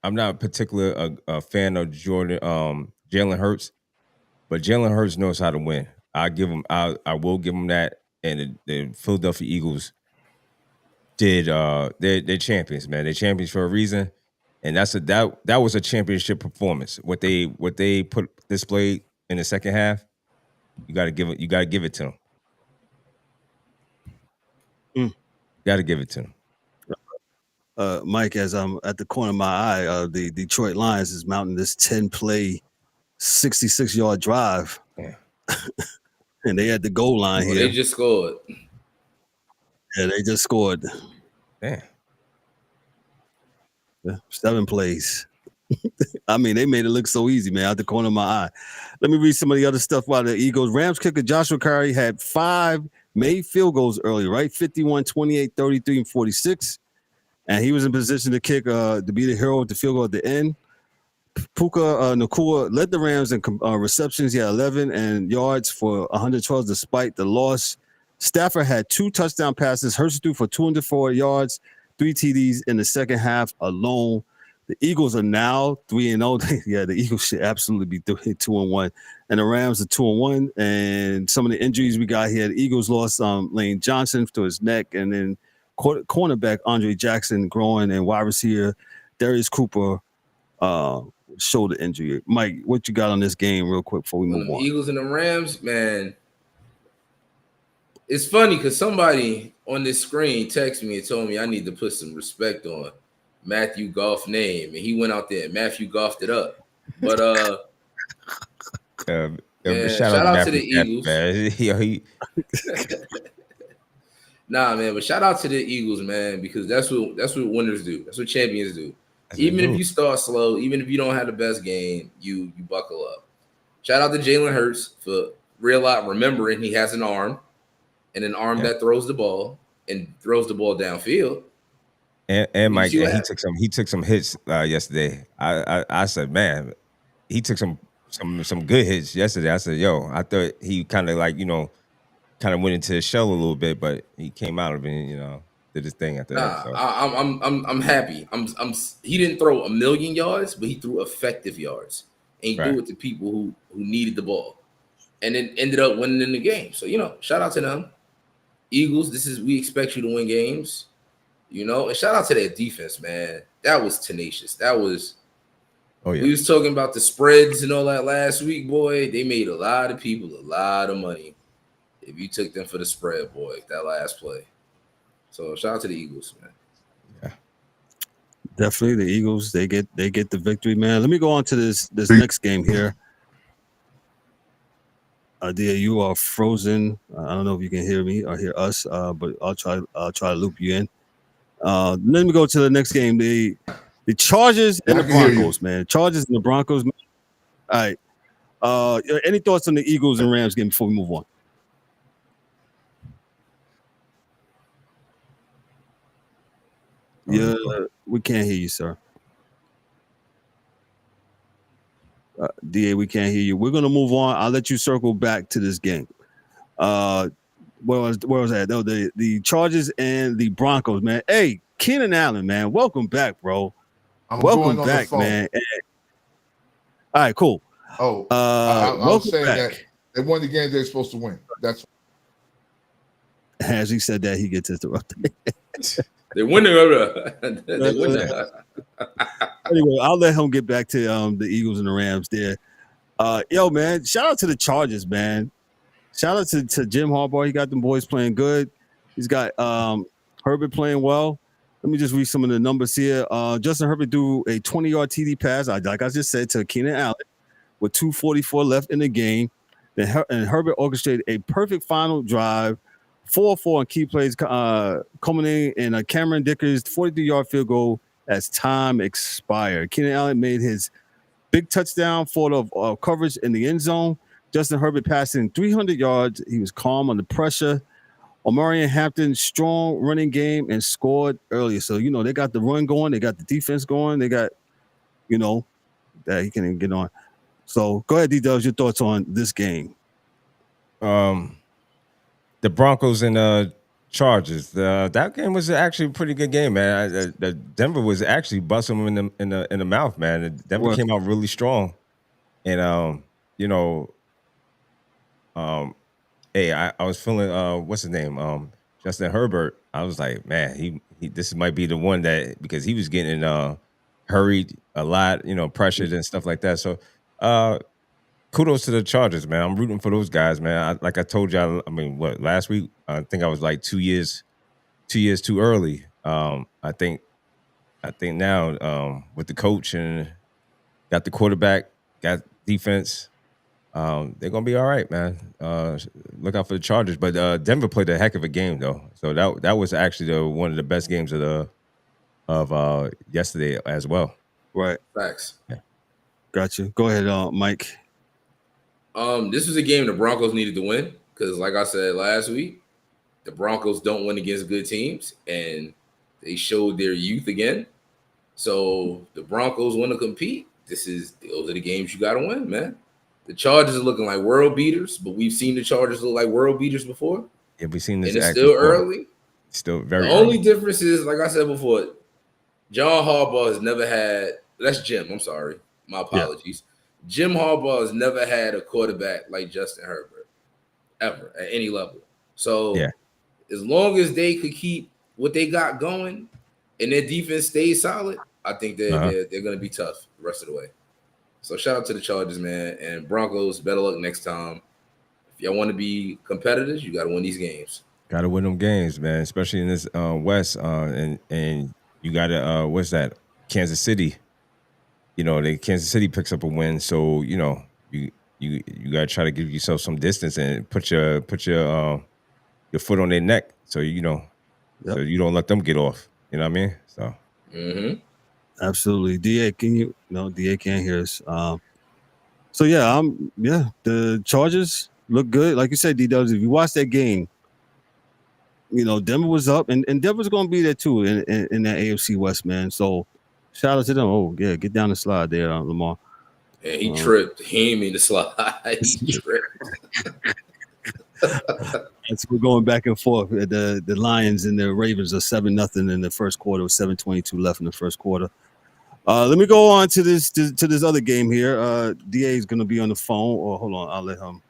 not particularly a fan of Jalen Hurts, but Jalen Hurts knows how to win. I will give him that. And the Philadelphia Eagles they're champions, man. They're champions for a reason, and that was a championship performance. What they displayed in the second half, you got to give it to them. Got to give it to them. Mike, as I'm at the corner of my eye, the Detroit Lions is mounting this 10-play, 66-yard drive. Yeah. And they had the goal line here. They just scored. Yeah, they just scored. Damn. Yeah, 7 plays. I mean, they made it look so easy, man, out the corner of my eye. Let me read some of the other stuff about the Eagles. Rams kicker Joshua Curry had 5 made field goals early, right? 51, 28, 33, and 46. And he was in position to kick to be the hero with the field goal at the end. Puka Nacua led the Rams in receptions. He had 11 and yards for 112 despite the loss. Stafford had 2 touchdown passes. Hurts threw for 204 yards, 3 TDs in the second half alone. The Eagles are now 3-0. Yeah, the Eagles should absolutely be 2-1. And the Rams are 2-1. And some of the injuries we got here, the Eagles lost Lane Johnson to his neck, and then cornerback Andre Jackson groin, and wide receiver Darius Cooper shoulder injury. Mike, what you got on this game real quick before we move on? Eagles and the Rams, man. It's funny because somebody on this screen texted me and told me I need to put some respect on Matthew Goff's name, and he went out there and Matthew Goffed it up. But shout out to the Eagles. Nah, man, but shout out to the Eagles, man, because that's what winners do. That's what champions do. Even if you start slow, even if you don't have the best game, you buckle up. Shout out to Jalen Hurts for remembering he has an arm, and an arm that throws the ball and throws the ball downfield. And Mike, he took some hits yesterday. I said, man, he took some good hits yesterday. I said, yo, I thought he kind of went into his shell a little bit, but he came out of it, did his thing after that. So. I'm happy. He didn't throw 1,000,000 yards, but he threw effective yards. And he threw it to people who needed the ball. And then ended up winning in the game. So, shout out to them. Eagles, we expect you to win games. And shout out to their defense, man. That was tenacious. That was Oh yeah. We was talking about the spreads and all that last week, boy. They made a lot of people a lot of money if you took them for the spread, boy. That last play. So shout out to the Eagles, man. Yeah. Definitely the Eagles. They get the victory, man. Let me go on to this next game here. Dear, you are frozen. I don't know if you can hear me or hear us, but I'll try to loop you in. Let me go to the next game. The Chargers and the Broncos, man. Chargers and the Broncos. Man. All right. Any thoughts on the Eagles and Rams game before we move on? Yeah, we can't hear you, sir. DA, we can't hear you. We're gonna move on. I'll let you circle back to this game. Where was that? No, the Chargers and the Broncos, man. Hey, Keenan Allen, man, welcome back, bro. Welcome back, man. Hey. All right, cool. Oh, I was saying back. that they won the game they're supposed to win. That's as he said that he gets interrupted. They win the Anyway, I'll let him get back to the Eagles and the Rams there. Yo, man, shout out to the Chargers, man. Shout out to Jim Harbaugh. He got them boys playing good. He's got Herbert playing well. Let me just read some of the numbers here. Justin Herbert threw a 20-yard TD pass, like I just said, to Keenan Allen with 2:44 left in the game. And Herbert orchestrated a perfect final drive, 4-4 on key plays, culminating in a Cameron Dickers 43-yard field goal as time expired. Keenan Allen made his big touchdown for the coverage in the end zone. Justin Herbert passing 300 yards. He was calm under pressure. Omarion Hampton, strong running game and scored earlier. So, they got the run going. They got the defense going. They got, that he can even get on. So go ahead, D-Dubs, your thoughts on this game. The Broncos and Chargers. That game was actually a pretty good game, man. Denver was actually busting them in the mouth, man. Denver came out really strong, and hey, I was feeling what's his name, Justin Herbert. I was like, man, he this might be the one that, because he was getting hurried a lot, pressured and stuff like that. So kudos to the Chargers, man. I'm rooting for those guys, man. Like I told y'all, last week? I think I was like 2 years too early. I think now with the coach and got the quarterback, got defense, they're gonna be all right, man. Look out for the Chargers. But Denver played a heck of a game, though. So that was actually one of the best games of yesterday as well. Right. Facts. Yeah. Gotcha. Go ahead, Mike. This was a game the Broncos needed to win because, like I said last week, the Broncos don't win against good teams, and they showed their youth again. So the Broncos want to compete. Those are the games you got to win, man. The Chargers are looking like world beaters, but we've seen the Chargers look like world beaters before. Yeah, we've seen this. And it's still early. Still very early. Only difference is, like I said before, John Harbaugh has never had – that's Jim. I'm sorry. My apologies. Yeah. Jim Harbaugh has never had a quarterback like Justin Herbert, ever, at any level. So as long as they could keep what they got going and their defense stays solid, I think they're going to be tough the rest of the way. So shout out to the Chargers, man. And Broncos, better luck next time. If y'all want to be competitors, you got to win these games. Got to win them games, man, especially in this West. And you got to, what's that, Kansas City. Kansas City picks up a win, so you gotta try to give yourself some distance and put your foot on their neck, so so you don't let them get off. You know what I mean? So absolutely. DA, can you? No, DA can't hear us. The Chargers look good, like you said, D-Dubs. If you watch that game, Denver was up, and Denver's gonna be there too in that AFC West, man. So. Shout out to them. Oh, yeah, get down the slide there, Lamar. And he tripped. He didn't mean to slide. He tripped. So we're going back and forth. The Lions and the Ravens are 7-0 in the first quarter, with 7:22 left in the first quarter. Let me go on to this other game here. DA is going to be on the phone. Or hold on, I'll let him.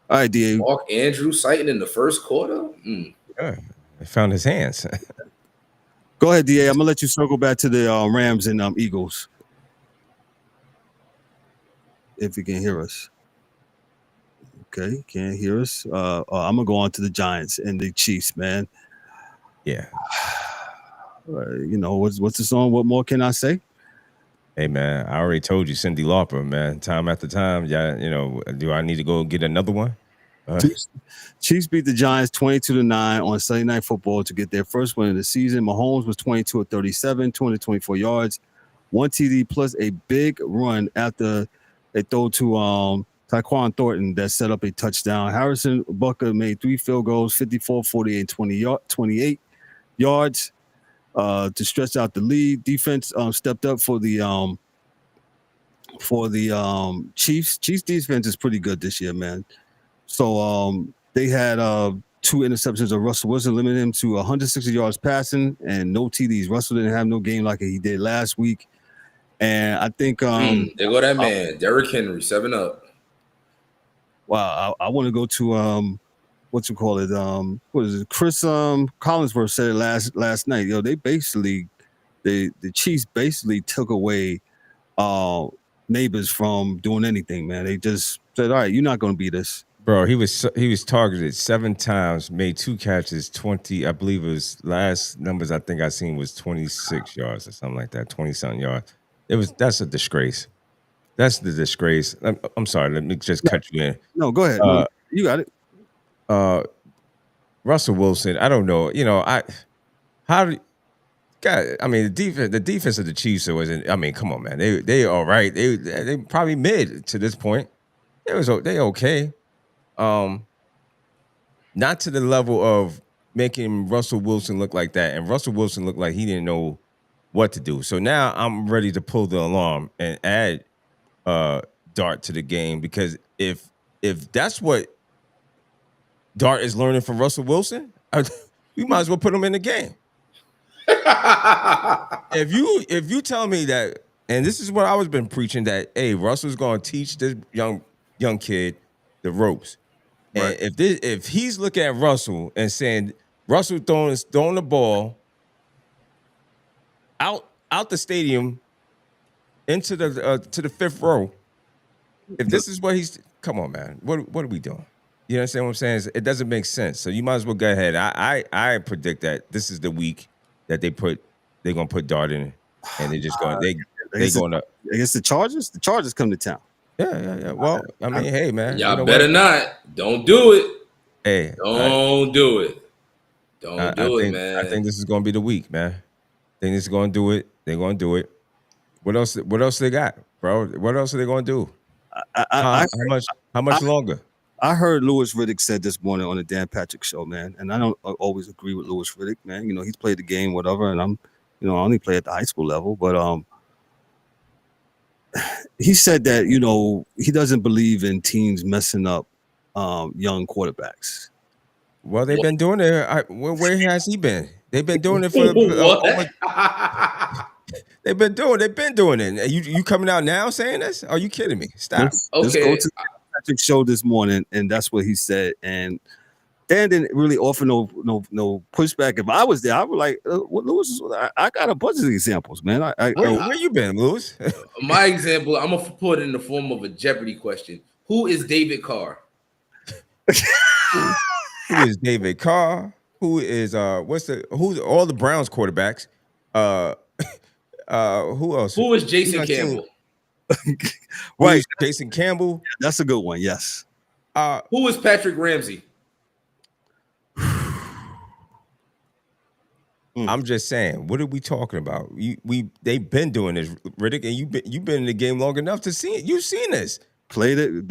All right, DA. Mark Andrews sighting in the first quarter? Yeah, I found his hands. Go ahead, DA. I'm gonna let you circle back to the Rams and Eagles. If you can hear us. Okay, can't hear us. I'm gonna go on to the Giants and the Chiefs, man. Yeah. What's the song? What more can I say? Hey man, I already told you, Cyndi Lauper, man. Time after time, yeah. Do I need to go get another one? Chiefs beat the Giants 22-9 on Sunday Night Football to get their first win of the season. Mahomes was 22 of 37, 224 yards, 1 TD plus a big run after they throw to Tyquan Thornton that set up a touchdown. Harrison Butker made 3 field goals, 54, 48, 28 yards to stretch out the lead. Defense stepped up for the Chiefs. Chiefs defense is pretty good this year, man. So they had 2 interceptions of Russell Wilson, limited him to 160 yards passing and no TDs. Russell didn't have no game like he did last week. And I think there go that man, Derrick Henry, 7-up. Wow, I want to go to what is it? Chris Collinsworth said it last night. The Chiefs basically took away neighbors from doing anything, man. They just said, all right, you're not going to beat us. Bro, he was targeted 7 times, made 2 catches, 20. I believe it was last numbers I think I seen was 26 yards or something like that, 20-something yards. That's a disgrace. That's the disgrace. I'm sorry. Let me just cut you in. No, go ahead. You got it. Russell Wilson. I don't know. The defense of the Chiefs wasn't. I mean, come on, man. They all right. They probably mid to this point. They okay. Not to the level of making Russell Wilson look like that, and Russell Wilson looked like he didn't know what to do. So now I'm ready to pull the alarm and add Dart to the game, because if that's what Dart is learning from Russell Wilson, we might as well put him in the game. If you tell me that, and this is what I was been preaching, that hey, Russell's going to teach this young kid the ropes. Right. And if he's looking at Russell and saying Russell throwing the ball out the stadium into the to the 5th row, if this is what he's, come on, man, what are we doing? You understand what I'm saying? It doesn't make sense. So you might as well go ahead. I predict that this is the week that they're gonna put Dart in, and they're just going to against the Chargers. The Chargers come to town. Yeah. Well, I mean, hey, man, y'all better not. Don't do it. Hey, don't do it. Don't do it, man. I think this is gonna be the week, man. I think this is gonna do it. They're gonna do it. What else they got, bro? What else are they gonna do? How much longer? I heard Louis Riddick said this morning on the Dan Patrick Show, man, and I don't always agree with Louis Riddick, man. He's played the game, whatever, and I'm, I only play at the high school level, but he said that he doesn't believe in teams messing up young quarterbacks. Well, they've been doing it. Where has he been? They've been doing it for. They've been doing it. And you coming out now saying this? Are you kidding me? Stop. Let's go to the Patrick Show this morning, and that's what he said. And Dan didn't really offer no pushback. If I was there, I would like, what Lewis? I got a bunch of examples, man. Where you been, Lewis? My example, I'm gonna put it in the form of a Jeopardy question. Who is David Carr? Who is David Carr? Who's all the Browns quarterbacks? Who else? Who is Jason Campbell? Right, Jason Campbell. That's a good one. Yes. Who is Patrick Ramsey? I'm just saying, what are we talking about? They've been doing this, Riddick, and you've been in the game long enough to see it. You've seen this. Played it. He's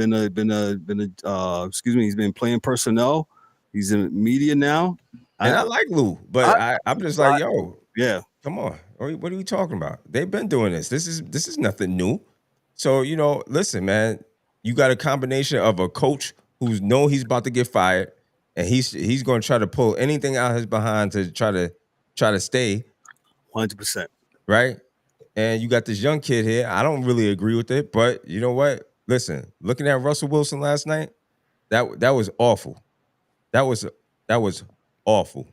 been playing personnel. He's in media now. And I like Lou, but I'm just like, yo, yeah, come on. What are we talking about? They've been doing this. This is nothing new. So, listen, man, you got a combination of a coach who's he's about to get fired, and he's going to try to pull anything out his behind to try to stay 100%. Right? And you got this young kid here. I don't really agree with it, but you know what? Listen, looking at Russell Wilson last night, that was awful. That was awful.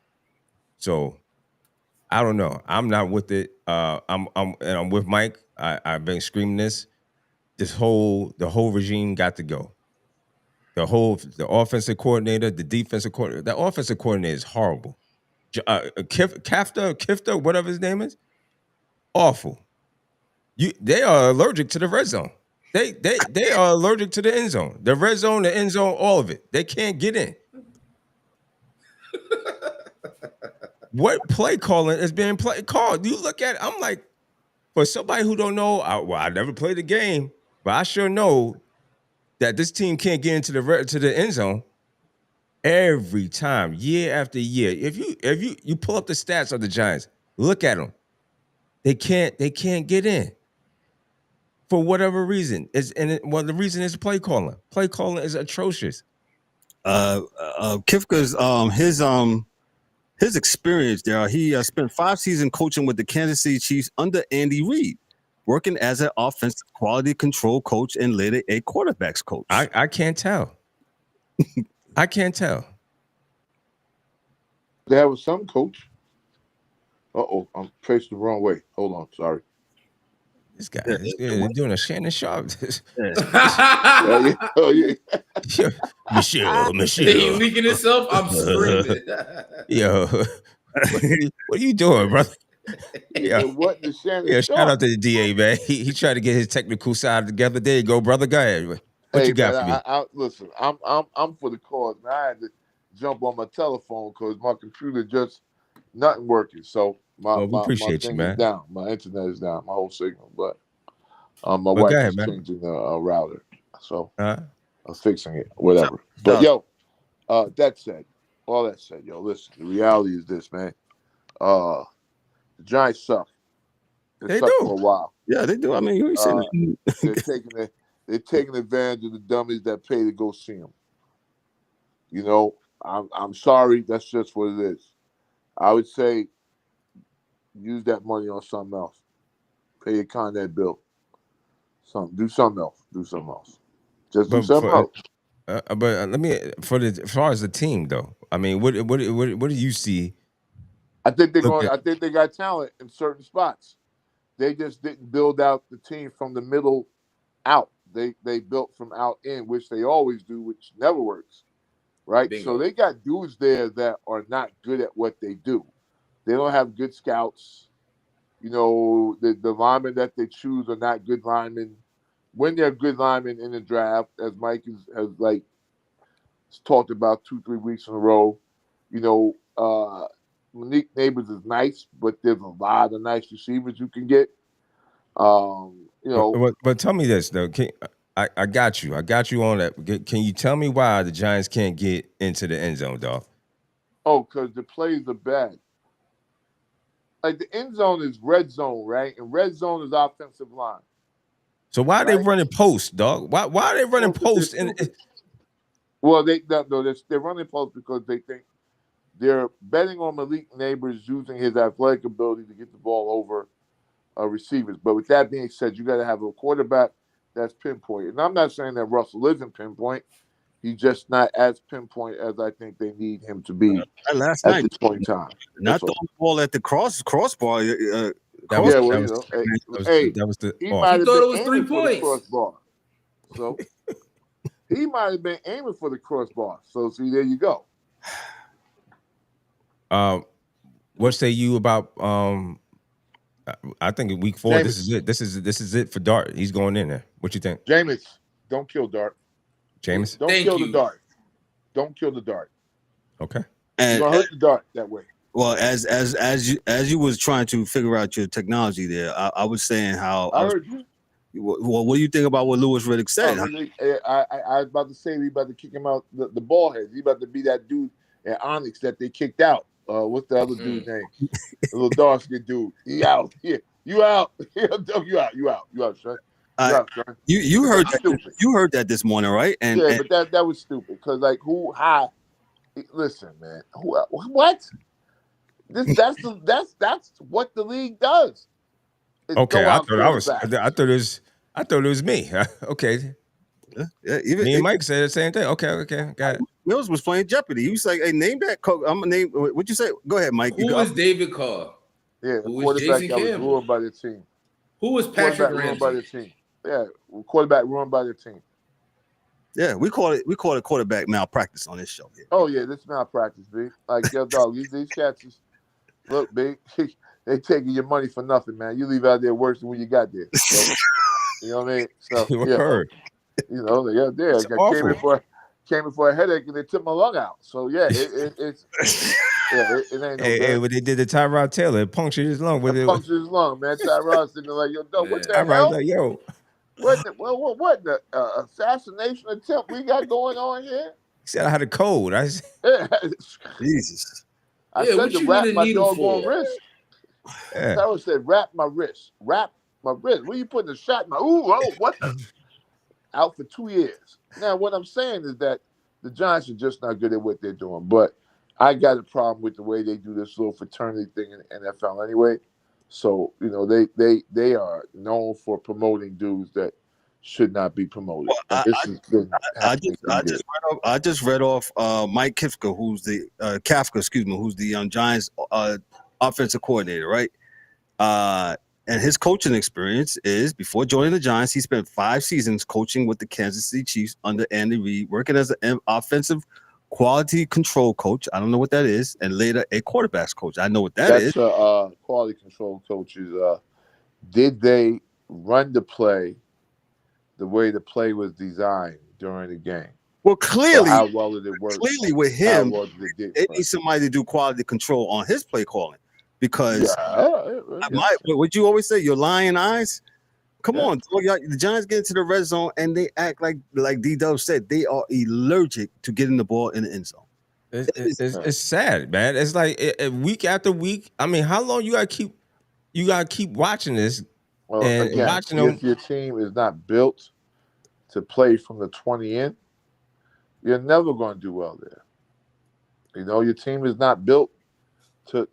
So I don't know. I'm not with it. I'm with Mike. I've been screaming this. The whole regime got to go. The offensive coordinator, the defensive coordinator. The offensive coordinator is horrible. Kafka, whatever his name is, awful. They are allergic to the red zone. They are allergic to the end zone. The red zone, the end zone, all of it. They can't get in. What play calling is being called? You look at it, I'm like, for somebody who don't know, I never played the game, but I sure know that this team can't get into the end zone every time, year after year. If you pull up the stats of the Giants, look at them. They can't get in for whatever reason. The reason is play calling. Play calling is atrocious. Kifka's his experience there. He spent 5 seasons coaching with the Kansas City Chiefs under Andy Reid, working as an offensive quality control coach and later a quarterbacks coach. I can't tell. I can't tell. There was some coach. I'm facing the wrong way. Hold on, sorry. This guy is doing a Shannon Sharp. Michelle. He leaking himself. I'm screaming. Yo, what are you doing, brother? Yeah, what the Shannon shout out to the DA, man. He tried to get his technical side together. There you go, brother. Go ahead. What you got for me? Listen, I'm for the cause. Man, I had to jump on my telephone because my computer just nothing working. So my appreciate you, man. Is down. My internet is down. My whole signal, but my wife is changing the router, so I'm fixing it. Whatever. But yo, that said, listen. The reality is this, man. The Giants suck. They suck for a while. Yeah, they do. I mean, you ain't saying that. They're taking advantage of the dummies that pay to go see them. You know, I'm sorry. That's just what it is. I would say use that money on something else. Pay your Conrad bill. Do something else. Just do something else. But let me as far as the team though. I mean, what do you see? I think they got talent in certain spots. They just didn't build out the team from the middle out. They built from out in, which they always do, which never works. Right? Bingo. So they got dudes there that are not good at what they do. They don't have good scouts. You know, the linemen that they choose are not good linemen. When they're good linemen in the draft, as Mike has talked about 2-3 weeks in a row, you know, Malik Neighbors is nice, but there's a lot of nice receivers you can get. You know, but tell me this though. I got you. I got you on that. Can you tell me why the Giants can't get into the end zone, dog? Oh, because the plays are bad. Like the end zone is red zone, right? And red zone is offensive line. So why are they running post, dog? Why are they running post? Well, they're running post because they think they're betting on Malik Neighbors using his athletic ability to get the ball over receivers. But with that being said, you got to have a quarterback that's pinpoint. And I'm not saying that Russell isn't pinpoint. He's just not as pinpoint as I think they need him to be last at night, this point in time. Not throwing the ball at the crossbar. That was the. He might have thought been it was 3 points. Crossbar. So he might have been aiming for the crossbar. So see, there you go. What say you about? I think in week 4, Jameis. this is it. This is it for Dart. He's going in there. What you think, Jameis? Don't kill Dart. Jameis? Don't kill the Dart. Don't kill the Dart. Okay. You're gonna hurt the Dart that way. Well, as you was trying to figure out your technology there, I was saying how I heard you. Well, what do you think about what Louis Riddick said? I was about to say we about to kick him out the ball heads. He about to be that dude at Onyx that they kicked out. What's the other dude's name? The little dark skinned dude. He out. Yeah, you out. You out, son. You heard that this morning, right? And but that was stupid because listen, man. What? That's what the league does. Okay, I thought it was me. Okay. Yeah, even me and Mike said the same thing. Okay, got it. Mills was playing Jeopardy. He was like, "Hey, name that coach." I'm gonna name. What'd you say? Go ahead, Mike. Who was David Carr? Yeah, Who a was quarterback Jason that was Campbell? ruined by the team. Who was Patrick Quarterback ruined by the Ramsey? team. Yeah, quarterback ruined by the team. Yeah, we call it quarterback malpractice on this show here. Oh yeah, this malpractice, big. Like yo, dog, these cats is look, big. They taking your money for nothing, man. You leave out there worse than when you got there. So, you know what I mean? So yeah, Word. you know they got there. It's I came awful. in for a headache and they took my lung out. So yeah, it's it ain't no Hey, good. when they did the Tyrod Taylor, it punctured his lung with It it. punctured his lung, man. Tyrod's sitting there like, yo, dog, what the Man. Tyrod hell? was like, yo, What the assassination attempt we got going on here? he said I had a cold. I said, Jesus. I Yeah, said what to you wrap need a my needle doggone for? wrist. yeah. Tyrod said, wrap my wrist. Wrap my wrist. Where you putting the shot in my what the out for 2 years. Now what I'm saying is that the Giants are just not good at what they're doing. But I got a problem with the way they do this little fraternity thing in the NFL anyway. So, you know, they are known for promoting dudes that should not be promoted. Well, And I just read off Mike Kafka, who's the who's the Giants offensive coordinator, right? And his coaching experience is before joining the Giants, he spent 5 seasons coaching with the Kansas City Chiefs under Andy Reid, working as an offensive quality control coach. I don't know what that is, and later a quarterbacks coach. I know what that's quality control coaches. Did they run the play the way the play was designed during the game? Well, clearly, how well did it work? Clearly, with him, well did they need somebody to do quality control on his play calling. Because what you always say, your lying eyes. Come on, the Giants get into the red zone and they act like D-Dub said, they are allergic to getting the ball in the end zone. It's sad, man. It's like week after week. I mean, how long you gotta keep watching this and again, watching them? If your team is not built to play from the 20 in, you're never going to do well there. You know, your team is not built to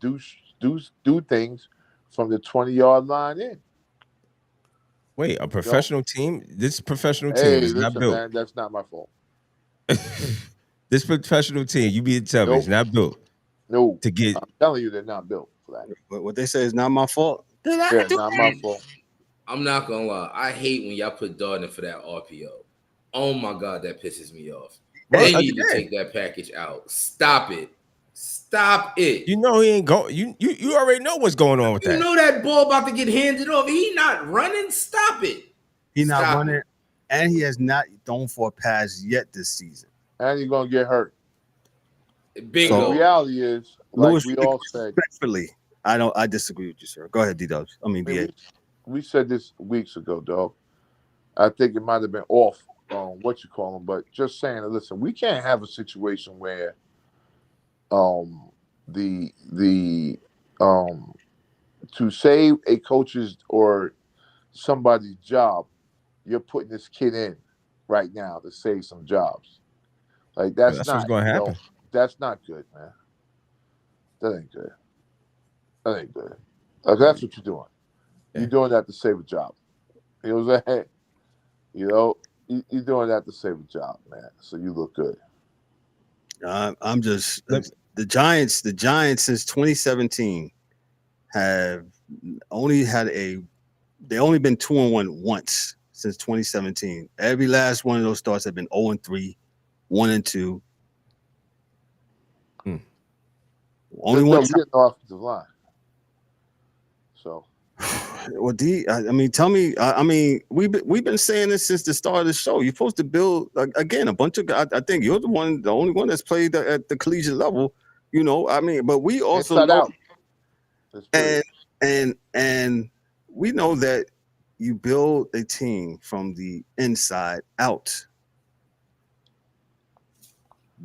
do things from the 20-yard line in. Wait, a professional team? This professional team is not built. Man, that's not my fault. This professional team, you be telling me, it's not built. No, to get. I'm telling you, they're not built for that. But what they say is not my fault. Yeah, not my fault. I'm not gonna lie. I hate when y'all put Darden for that RPO. Oh my god, that pisses me off. They need to take that package out. Stop it. Stop it. You know he ain't going. You already know what's going on with that. You know that ball about to get handed off. He not running. Stop it. He not running, and he has not thrown for a pass yet this season. And he's gonna get hurt. Bingo. So the reality is, like we all said, respectfully, I disagree with you, sir. Go ahead, D-Dubs. BA. We said this weeks ago, dog. I think it might have been off on what you call them, but just saying, listen, we can't have a situation where to save a coach's or somebody's job, you're putting this kid in right now to save some jobs. Like that's not what's going to happen. That's not good, man. That ain't good. Like, that's what you're doing. Yeah. You're doing that to save a job. You know what I'm saying? You know, you're doing that to save a job, man. So you look good. I'm just the Giants since 2017 have only been 2-1 once since 2017. Every last one of those starts have been 0-3, 1-2. Only one time. The offensive line. So, well, tell me. We've been saying this since the start of the show. You're supposed to build again a bunch of guys. I think you're the only one that's played at the collegiate level. You know, but we also know, and we know that you build a team from the inside out.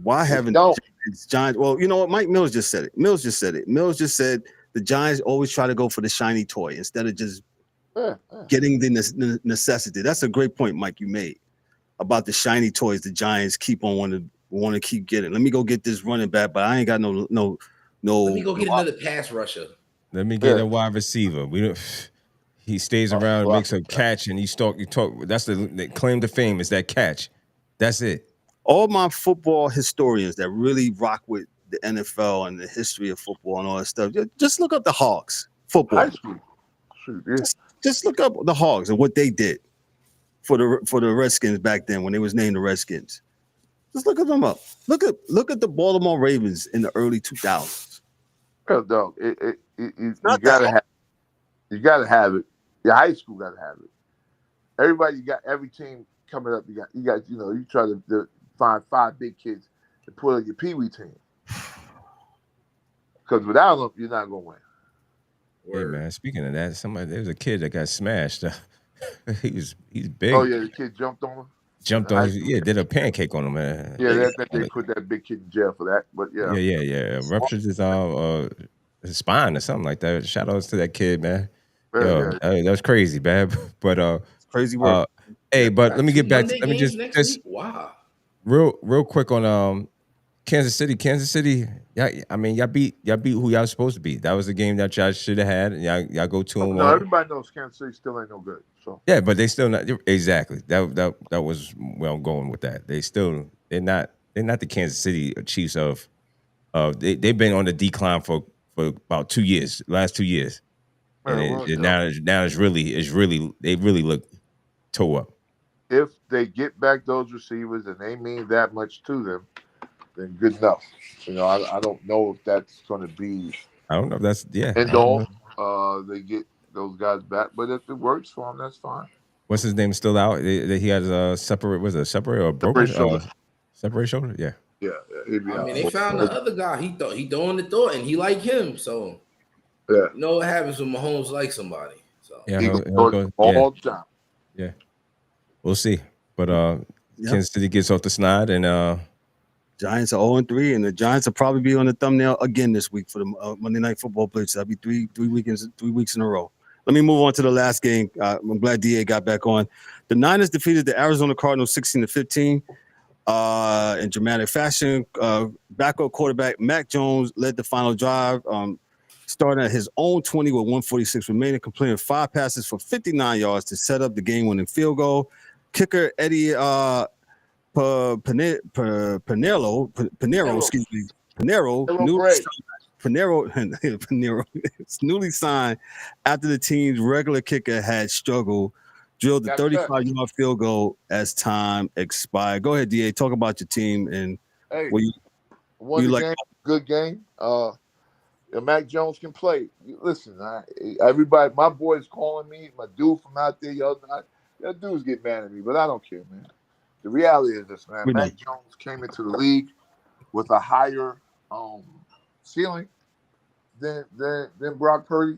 Why haven't Giants? Well, you know what? Mike Mills just said it. Mills just said the Giants always try to go for the shiny toy instead of just getting the necessity. That's a great point, Mike, you made about the shiny toys the Giants keep on want to keep getting. Let me go get this running back, but I ain't got no. Let me go get another pass rusher. Let me get a wide receiver. He stays around, makes a catch, and you talk. That's the claim to fame is that catch. That's it. All my football historians that really rock with the NFL and the history of football and all that stuff, just look up the Hogs football. High school. Shoot, yeah. Just look up the Hogs and what they did for the Redskins back then when they was named the Redskins. Just look at them up. Look at the Baltimore Ravens in the early 2000s. Oh, dog, you gotta have it. Your high school gotta have it. Everybody got every team coming up. You got you try to find 5 big kids to put on your peewee team. Because without them, you're not gonna win. Hey man, speaking of that, there was a kid that got smashed. He's big. Oh yeah, the kid jumped on him. Did a pancake on him, man. Yeah, they put that big kid in jail for that. But yeah. Yeah. Ruptured his spine or something like that. Shout outs to that kid, man. That was crazy, man. But crazy work. Hey, but let me get back. Let me just wow. Real quick on Kansas City. Yeah, I mean y'all beat who y'all supposed to beat. That was the game that y'all should have had. Y'all go 2-1. No, everybody knows Kansas City still ain't no good. So yeah, but they still not exactly. That was where I'm going with that. They're not the Kansas City Chiefs of they've been on the decline for about 2 years, last 2 years. And now it's really they really look toe up. If they get back those receivers and they mean that much to them, then good enough. I don't know if that's going to be. I don't know if that's end all. They get those guys back, but if it works for them, that's fine. What's his name still out? He has a separate. Was it a separate or broken shoulder? Separate shoulder. Yeah. Yeah. I mean, they found the other guy. He throwing the thought, and he like him. So yeah. You know what happens when Mahomes like somebody. So yeah, he'll go all the time. Yeah. We'll see. But Kansas City gets off the snide, and Giants are 0-3, and the Giants will probably be on the thumbnail again this week for the Monday Night Football Blitz. That'll be 3 weeks in a row. Let me move on to the last game. I'm glad DA got back on. The Niners defeated the Arizona Cardinals 16-15 in dramatic fashion. Backup quarterback Mac Jones led the final drive, starting at his own 20 with 146 remaining, completing 5 passes for 59 yards to set up the game-winning field goal. Kicker Eddie Pinero, newly signed after the team's regular kicker had struggled, drilled the 35-yard field goal as time expired. Go ahead, DA. Talk about your team and what you like. Game, good game. Mac Jones can play. Listen, everybody, my boys calling me, my dude from out there, y'all dudes get mad at me, but I don't care, man. The reality is this, man. Mac Jones came into the league with a higher ceiling than Brock Purdy.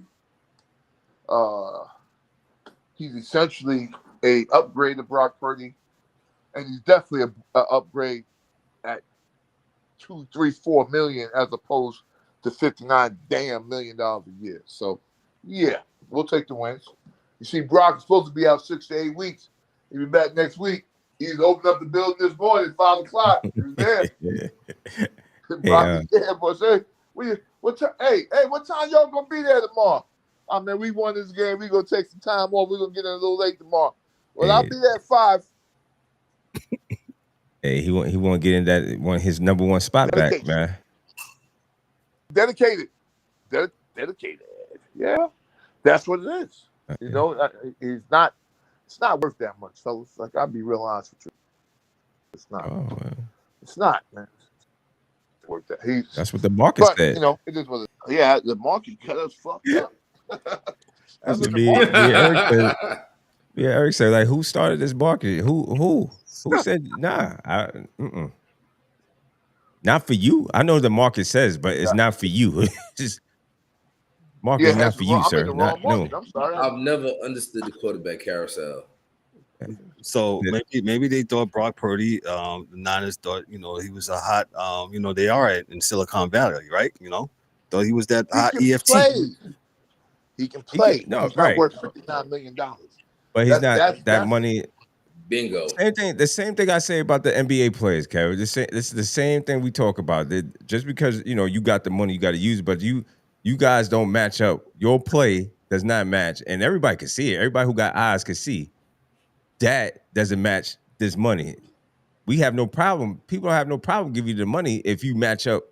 He's essentially a upgrade of Brock Purdy, and he's definitely an upgrade at $2, $3, $4 million as opposed to $59 million a year. So, yeah, we'll take the wins. You see, Brock is supposed to be out 6 to 8 weeks. He'll be back next week. He's opened up the building this morning at 5 o'clock. He was there. Brock is there, boy. Say, what time y'all gonna be there tomorrow? I mean, we won this game. We're gonna take some time off. We're gonna get in a little late tomorrow. Well, I'll be there at 5. Hey, he won't get in that his number one spot back, man. Dedicated. Yeah, that's what it is. It's not worth that much, fellas. Like, I'll be real honest with you. It's not. It's not, man. It's worth that. That's what the market said. It is what it is. Yeah, the market cut us fucked up. That's what Eric said, like, who started this market? Who said nah? Not for you. I know the market says, but it's not for you. Just market is not for you, sir. No. I'm sorry. I've never understood the quarterback carousel. So maybe they thought Brock Purdy, the Niners thought, he was a hot, they are in Silicon Valley, right? Thought he was that hot EFT. He can play. He's not worth $59 million. But he's not that money. Bingo. The same thing I say about the NBA players, Kevin. This is the same thing we talk about. That just because you got the money, you got to use it, but you guys don't match up. Your play does not match, and everybody can see it. Everybody who got eyes can see that doesn't match this money. We have no problem. People have no problem giving you the money if you match up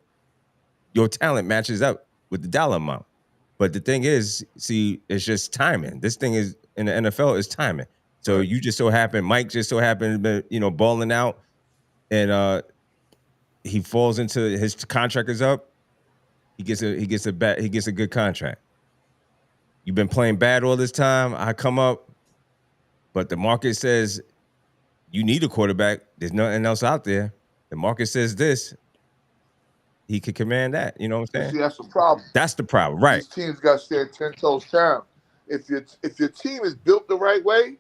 your talent matches up with the dollar amount. But the thing is, see, it's just timing. This thing is in the NFL is timing. So Right. you just so happen, Mike just so happened to be, balling out, and he falls into his contract is up. He gets a good contract. You've been playing bad all this time. I come up, but the market says you need a quarterback. There's nothing else out there. The market says this. He could command that. You know what I'm saying? See, that's the problem. That's the problem, right? These teams got to stand 10 toes down. If your team is built the right way,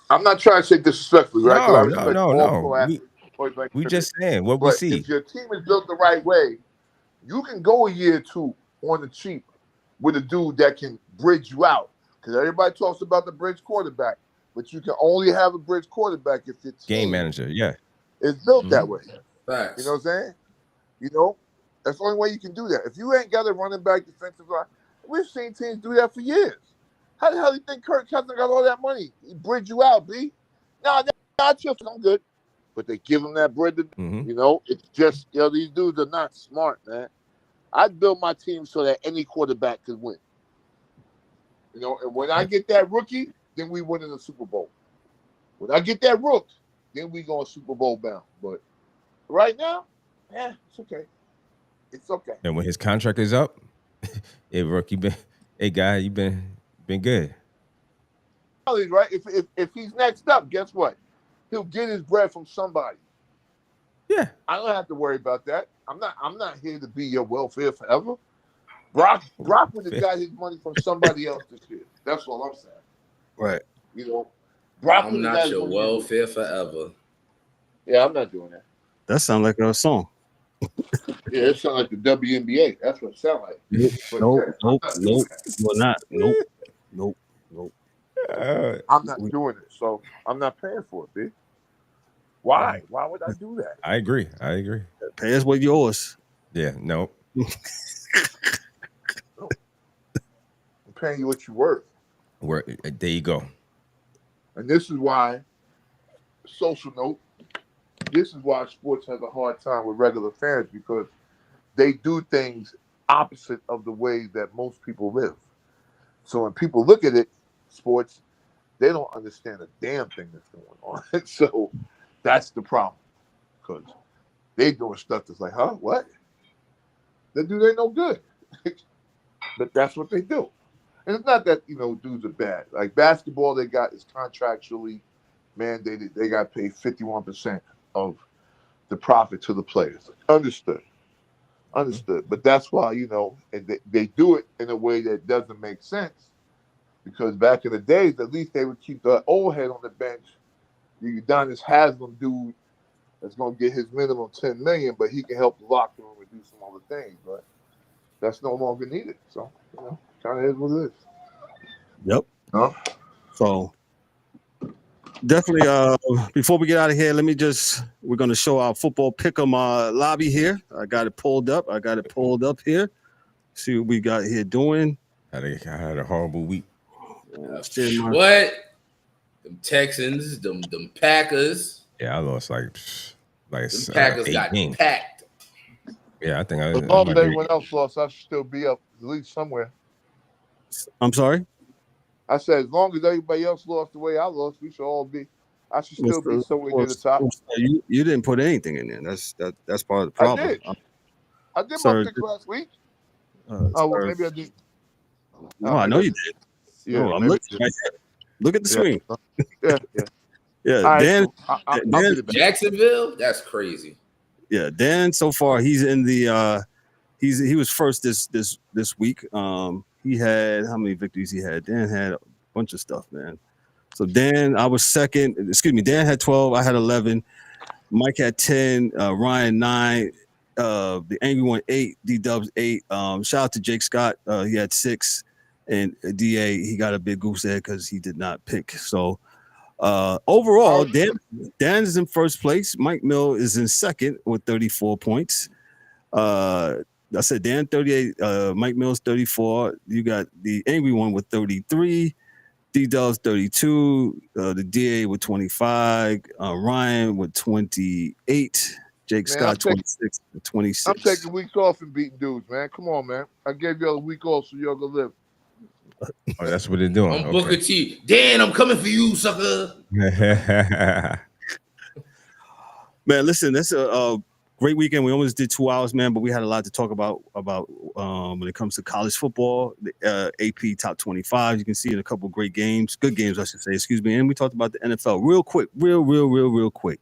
I'm not trying to say disrespectfully, right? 'Cause I respect all pro athletes, point blank We period. just saying what we But see. if your team is built the right way, you can go a year or two on the cheap with a dude that can bridge you out. Because everybody talks about the bridge quarterback, but you can only have a bridge quarterback if your team Game manager, yeah. is built that way. Facts. You know what I'm saying? That's the only way you can do that. If you ain't got a running back defensive line, we've seen teams do that for years. How the hell do you think Kirk Cousins got all that money? He bridge you out, B. No, not just I'm good. But they give him that bread to it's just, these dudes are not smart, man. I'd build my team so that any quarterback could win. And when I get that rookie, then we win in the Super Bowl. When I get that rook, then we go Super Bowl bound. But right now, it's okay. It's okay. And when his contract is up, hey, Rook, guy, you've been good. Right? If he's next up, guess what? He'll get his bread from somebody. Yeah. I don't have to worry about that. I'm not here to be your welfare forever. Brock would have got his money from somebody else this year. That's all I'm saying. Right. Brock I'm not your welfare forever. Yeah, I'm not doing that. That sounds like a song. Yeah, it sounds like the WNBA. That's what it sounds like. Nope. Well, not. Nope. I'm not doing it, so I'm not paying for it, B. Why? Why would I do that? I agree. Pay us what yours. Yeah, no. I'm paying you what you're worth. There you go. And this is why, social note, this is why sports has a hard time with regular fans, because they do things opposite of the way that most people live. So when people look at it, sports, they don't understand a damn thing that's going on. So that's the problem, because they doing stuff that's like, huh, what? They no good. But that's what they do. And it's not that, dudes are bad. Like basketball, they got is contractually mandated. They got paid 51% of the profit to the players. Understood. But that's why, and they do it in a way that doesn't make sense. Because back in the days, at least they would keep the old head on the bench. You got this Haslam dude that's going to get his minimum $10 million, but he can help the locker room and do some other things. But that's no longer needed. So, kind of is what it is. Yep. Huh? So definitely, before we get out of here, we're going to show our football pick'em lobby here. I got it pulled up here. See what we got here doing. I had a horrible week. What? Them Texans, them Packers. Yeah, I lost like them Packers got packed. Yeah, I think as long as everyone else lost, I should still be up at least somewhere. I'm sorry? I said, as long as everybody else lost the way I lost, I should still be somewhere near the top. You didn't put anything in there. That's part of the problem. I did my pick last week. Maybe I did. No, I know you did. Yeah, I'm looking right there. Look at the screen. Yeah. Right, Dan, Jacksonville? That's crazy. Yeah, Dan. So far, he's in the. He was first this week. He had how many victories he had? Dan had a bunch of stuff, man. So Dan, I was second. Excuse me. Dan had 12. I had 11. Mike had 10. Ryan 9. The Angry One 8. D Dubs 8. Shout out to Jake Scott. He had 6. And DA, he got a big goose egg because he did not pick. So overall, Dan is in first place. Mike Mill is in second with 34 points. I said Dan 38, Mike Mills 34. You got the Angry One with 33, D-Dubs 32, the DA with 25, Ryan with 28, Jake Man, Scott, 26 and 26. I'm taking weeks off and beating dudes, man. Come on, man. I gave y'all a week off so y'all can live. Oh, that's what they're doing. I'm Booker T. Dan, I'm coming for you, sucker. Man, listen, that's a great weekend. We almost did 2 hours, man, but we had a lot to talk about when it comes to college football, the AP top 25. You can see in a couple great games, good games, I should say, excuse me. And we talked about the NFL real quick, real quick.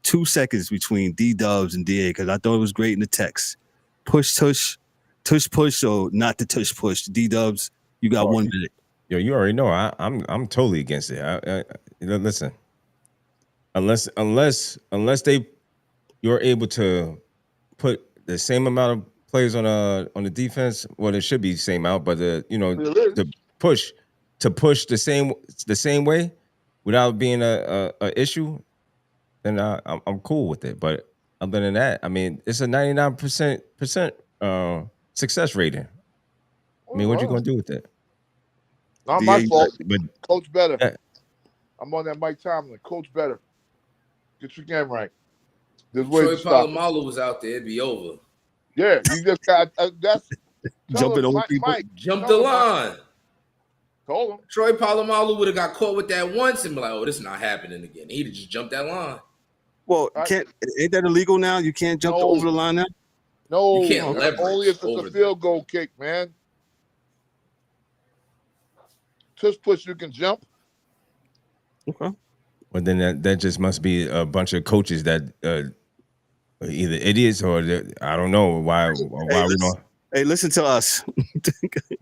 2 seconds between D-Dubs and DA, because I thought it was great in the text. Tush push, or not the tush push. D-Dubs, you got 1 minute. Yo, you already know I'm totally against it. Listen, unless you're able to put the same amount of players on the defense, well, it should be the same out, but to push the same way without being a issue, then I'm cool with it. But other than that, I mean, it's a 99% success rating. I mean, what you gonna do with it? Not my fault. But Coach better. I'm on that Mike Tomlin. Coach better. Get your game right. There's ways Troy to stop. Polamalu was out there, it'd be over. Yeah, you just got that's Jumping over people. Mike, Jump the line. Told him. Troy Polamalu would have got caught with that once and be like, oh, this is not happening again. He'd have just jumped that line. Well, ain't that illegal now? You can't jump over the line now? No, You can't leverage only if it's over a field goal kick, man. Tush push, you can jump. Okay. Well, then that just must be a bunch of coaches that either idiots or I don't know why we don't. Hey, listen to us.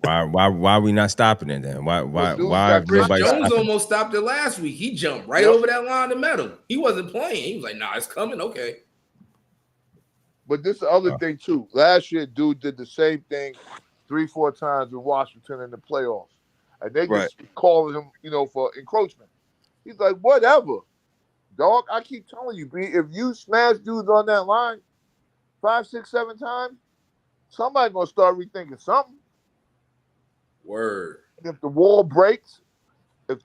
Why are we not stopping it then? Why nobody? Jones almost stopped it last week. He jumped right over that line to metal. He wasn't playing. He was like, "Nah, it's coming." Okay. But this is the other thing too. Last year, dude did the same thing 3-4 times with Washington in the playoffs, and they just calling him, for encroachment. He's like, whatever, dog. I keep telling you, B, if you smash dudes on that line 5, 6, 7 times, somebody's gonna start rethinking something. Word. And if the wall breaks, then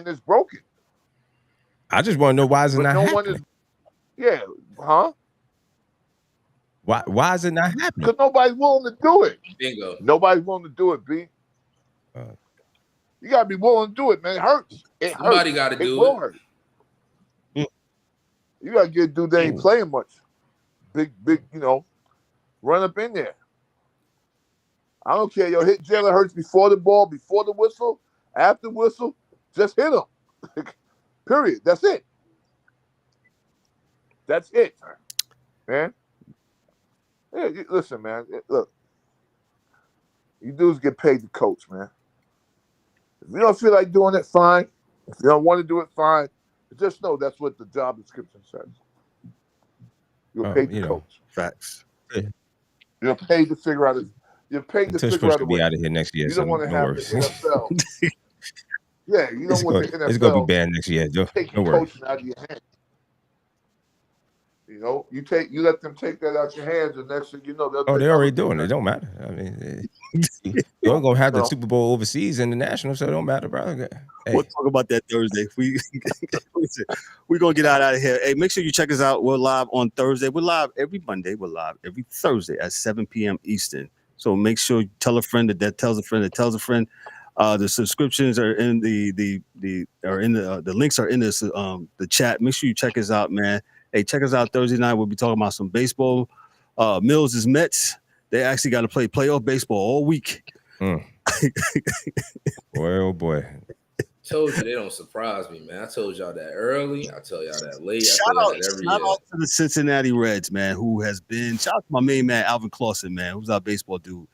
it's broken. I just want to know why is it not happening? Why is it not happening? Because nobody's willing to do it. Bingo. Nobody's willing to do it, B. You gotta be willing to do it, man. It hurts. Somebody got to do it. It will hurt. You gotta get a dude that ain't playing much. Big, run up in there. I don't care. Yo, hit Jalen Hurts before the ball, before the whistle, after whistle, just hit him. Period. That's it. That's it, man. Yeah, listen, man. Look, you dudes get paid to coach, man. If you don't feel like doing it, fine. If you don't want to do it, fine. But just know that's what the job description says. You're paid to coach. Facts. Yeah. You're paid to figure out. You're paid to Tush figure Push out a could way. be out of here next year. You don't want to have the NFL. Yeah, you don't want the NFL. It's gonna be bad next year. Don't worry. Coaching out of your hands. You let them take that out your hands, and next thing you know, they're already doing it. It don't matter. I mean, you're gonna have the Super Bowl overseas and the national, so it don't matter, bro. Hey. We'll talk about that Thursday. We're gonna get out of here. Hey, make sure you check us out. We're live on Thursday. We're live every Monday. We're live every Thursday at 7 p.m. Eastern. So make sure you tell a friend that tells a friend that tells a friend. The subscriptions are in the links are in this the chat. Make sure you check us out, man. Hey, check us out Thursday night. We'll be talking about some baseball. Mills is Mets. They actually got to play playoff baseball all week. Boy, oh boy. Told you they don't surprise me, man. I told y'all that early. I tell y'all that late. Shout out to the Cincinnati Reds, man, who has been. Shout out to my main man, Alvin Clausen, man, who's our baseball dude.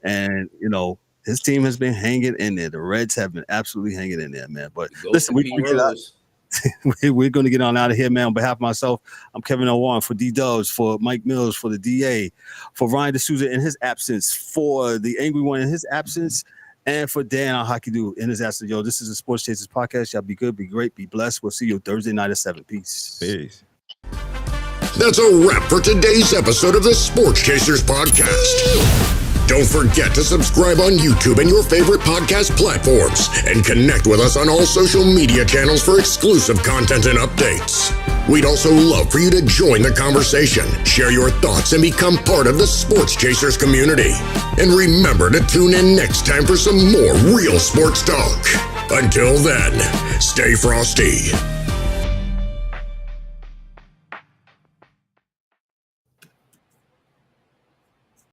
And, his team has been hanging in there. The Reds have been absolutely hanging in there, man. But listen, we're going to get on out of here, man. On behalf of myself, I'm Kevin L. for D-Dubs, for Mike Mills, for the DA, for Ryan D'Souza in his absence, for the Angry One in his absence, and for Dan Al Hockey Dude in his absence. Yo, this is the Sports Chasers podcast. Y'all be good, be great, be blessed. We'll see you Thursday night at 7. Peace. That's a wrap for today's episode of the Sports Chasers podcast. Don't forget to subscribe on YouTube and your favorite podcast platforms, and connect with us on all social media channels for exclusive content and updates. We'd also love for you to join the conversation, share your thoughts, and become part of the Sports Chasers community. And remember to tune in next time for some more real sports talk. Until then, stay frosty.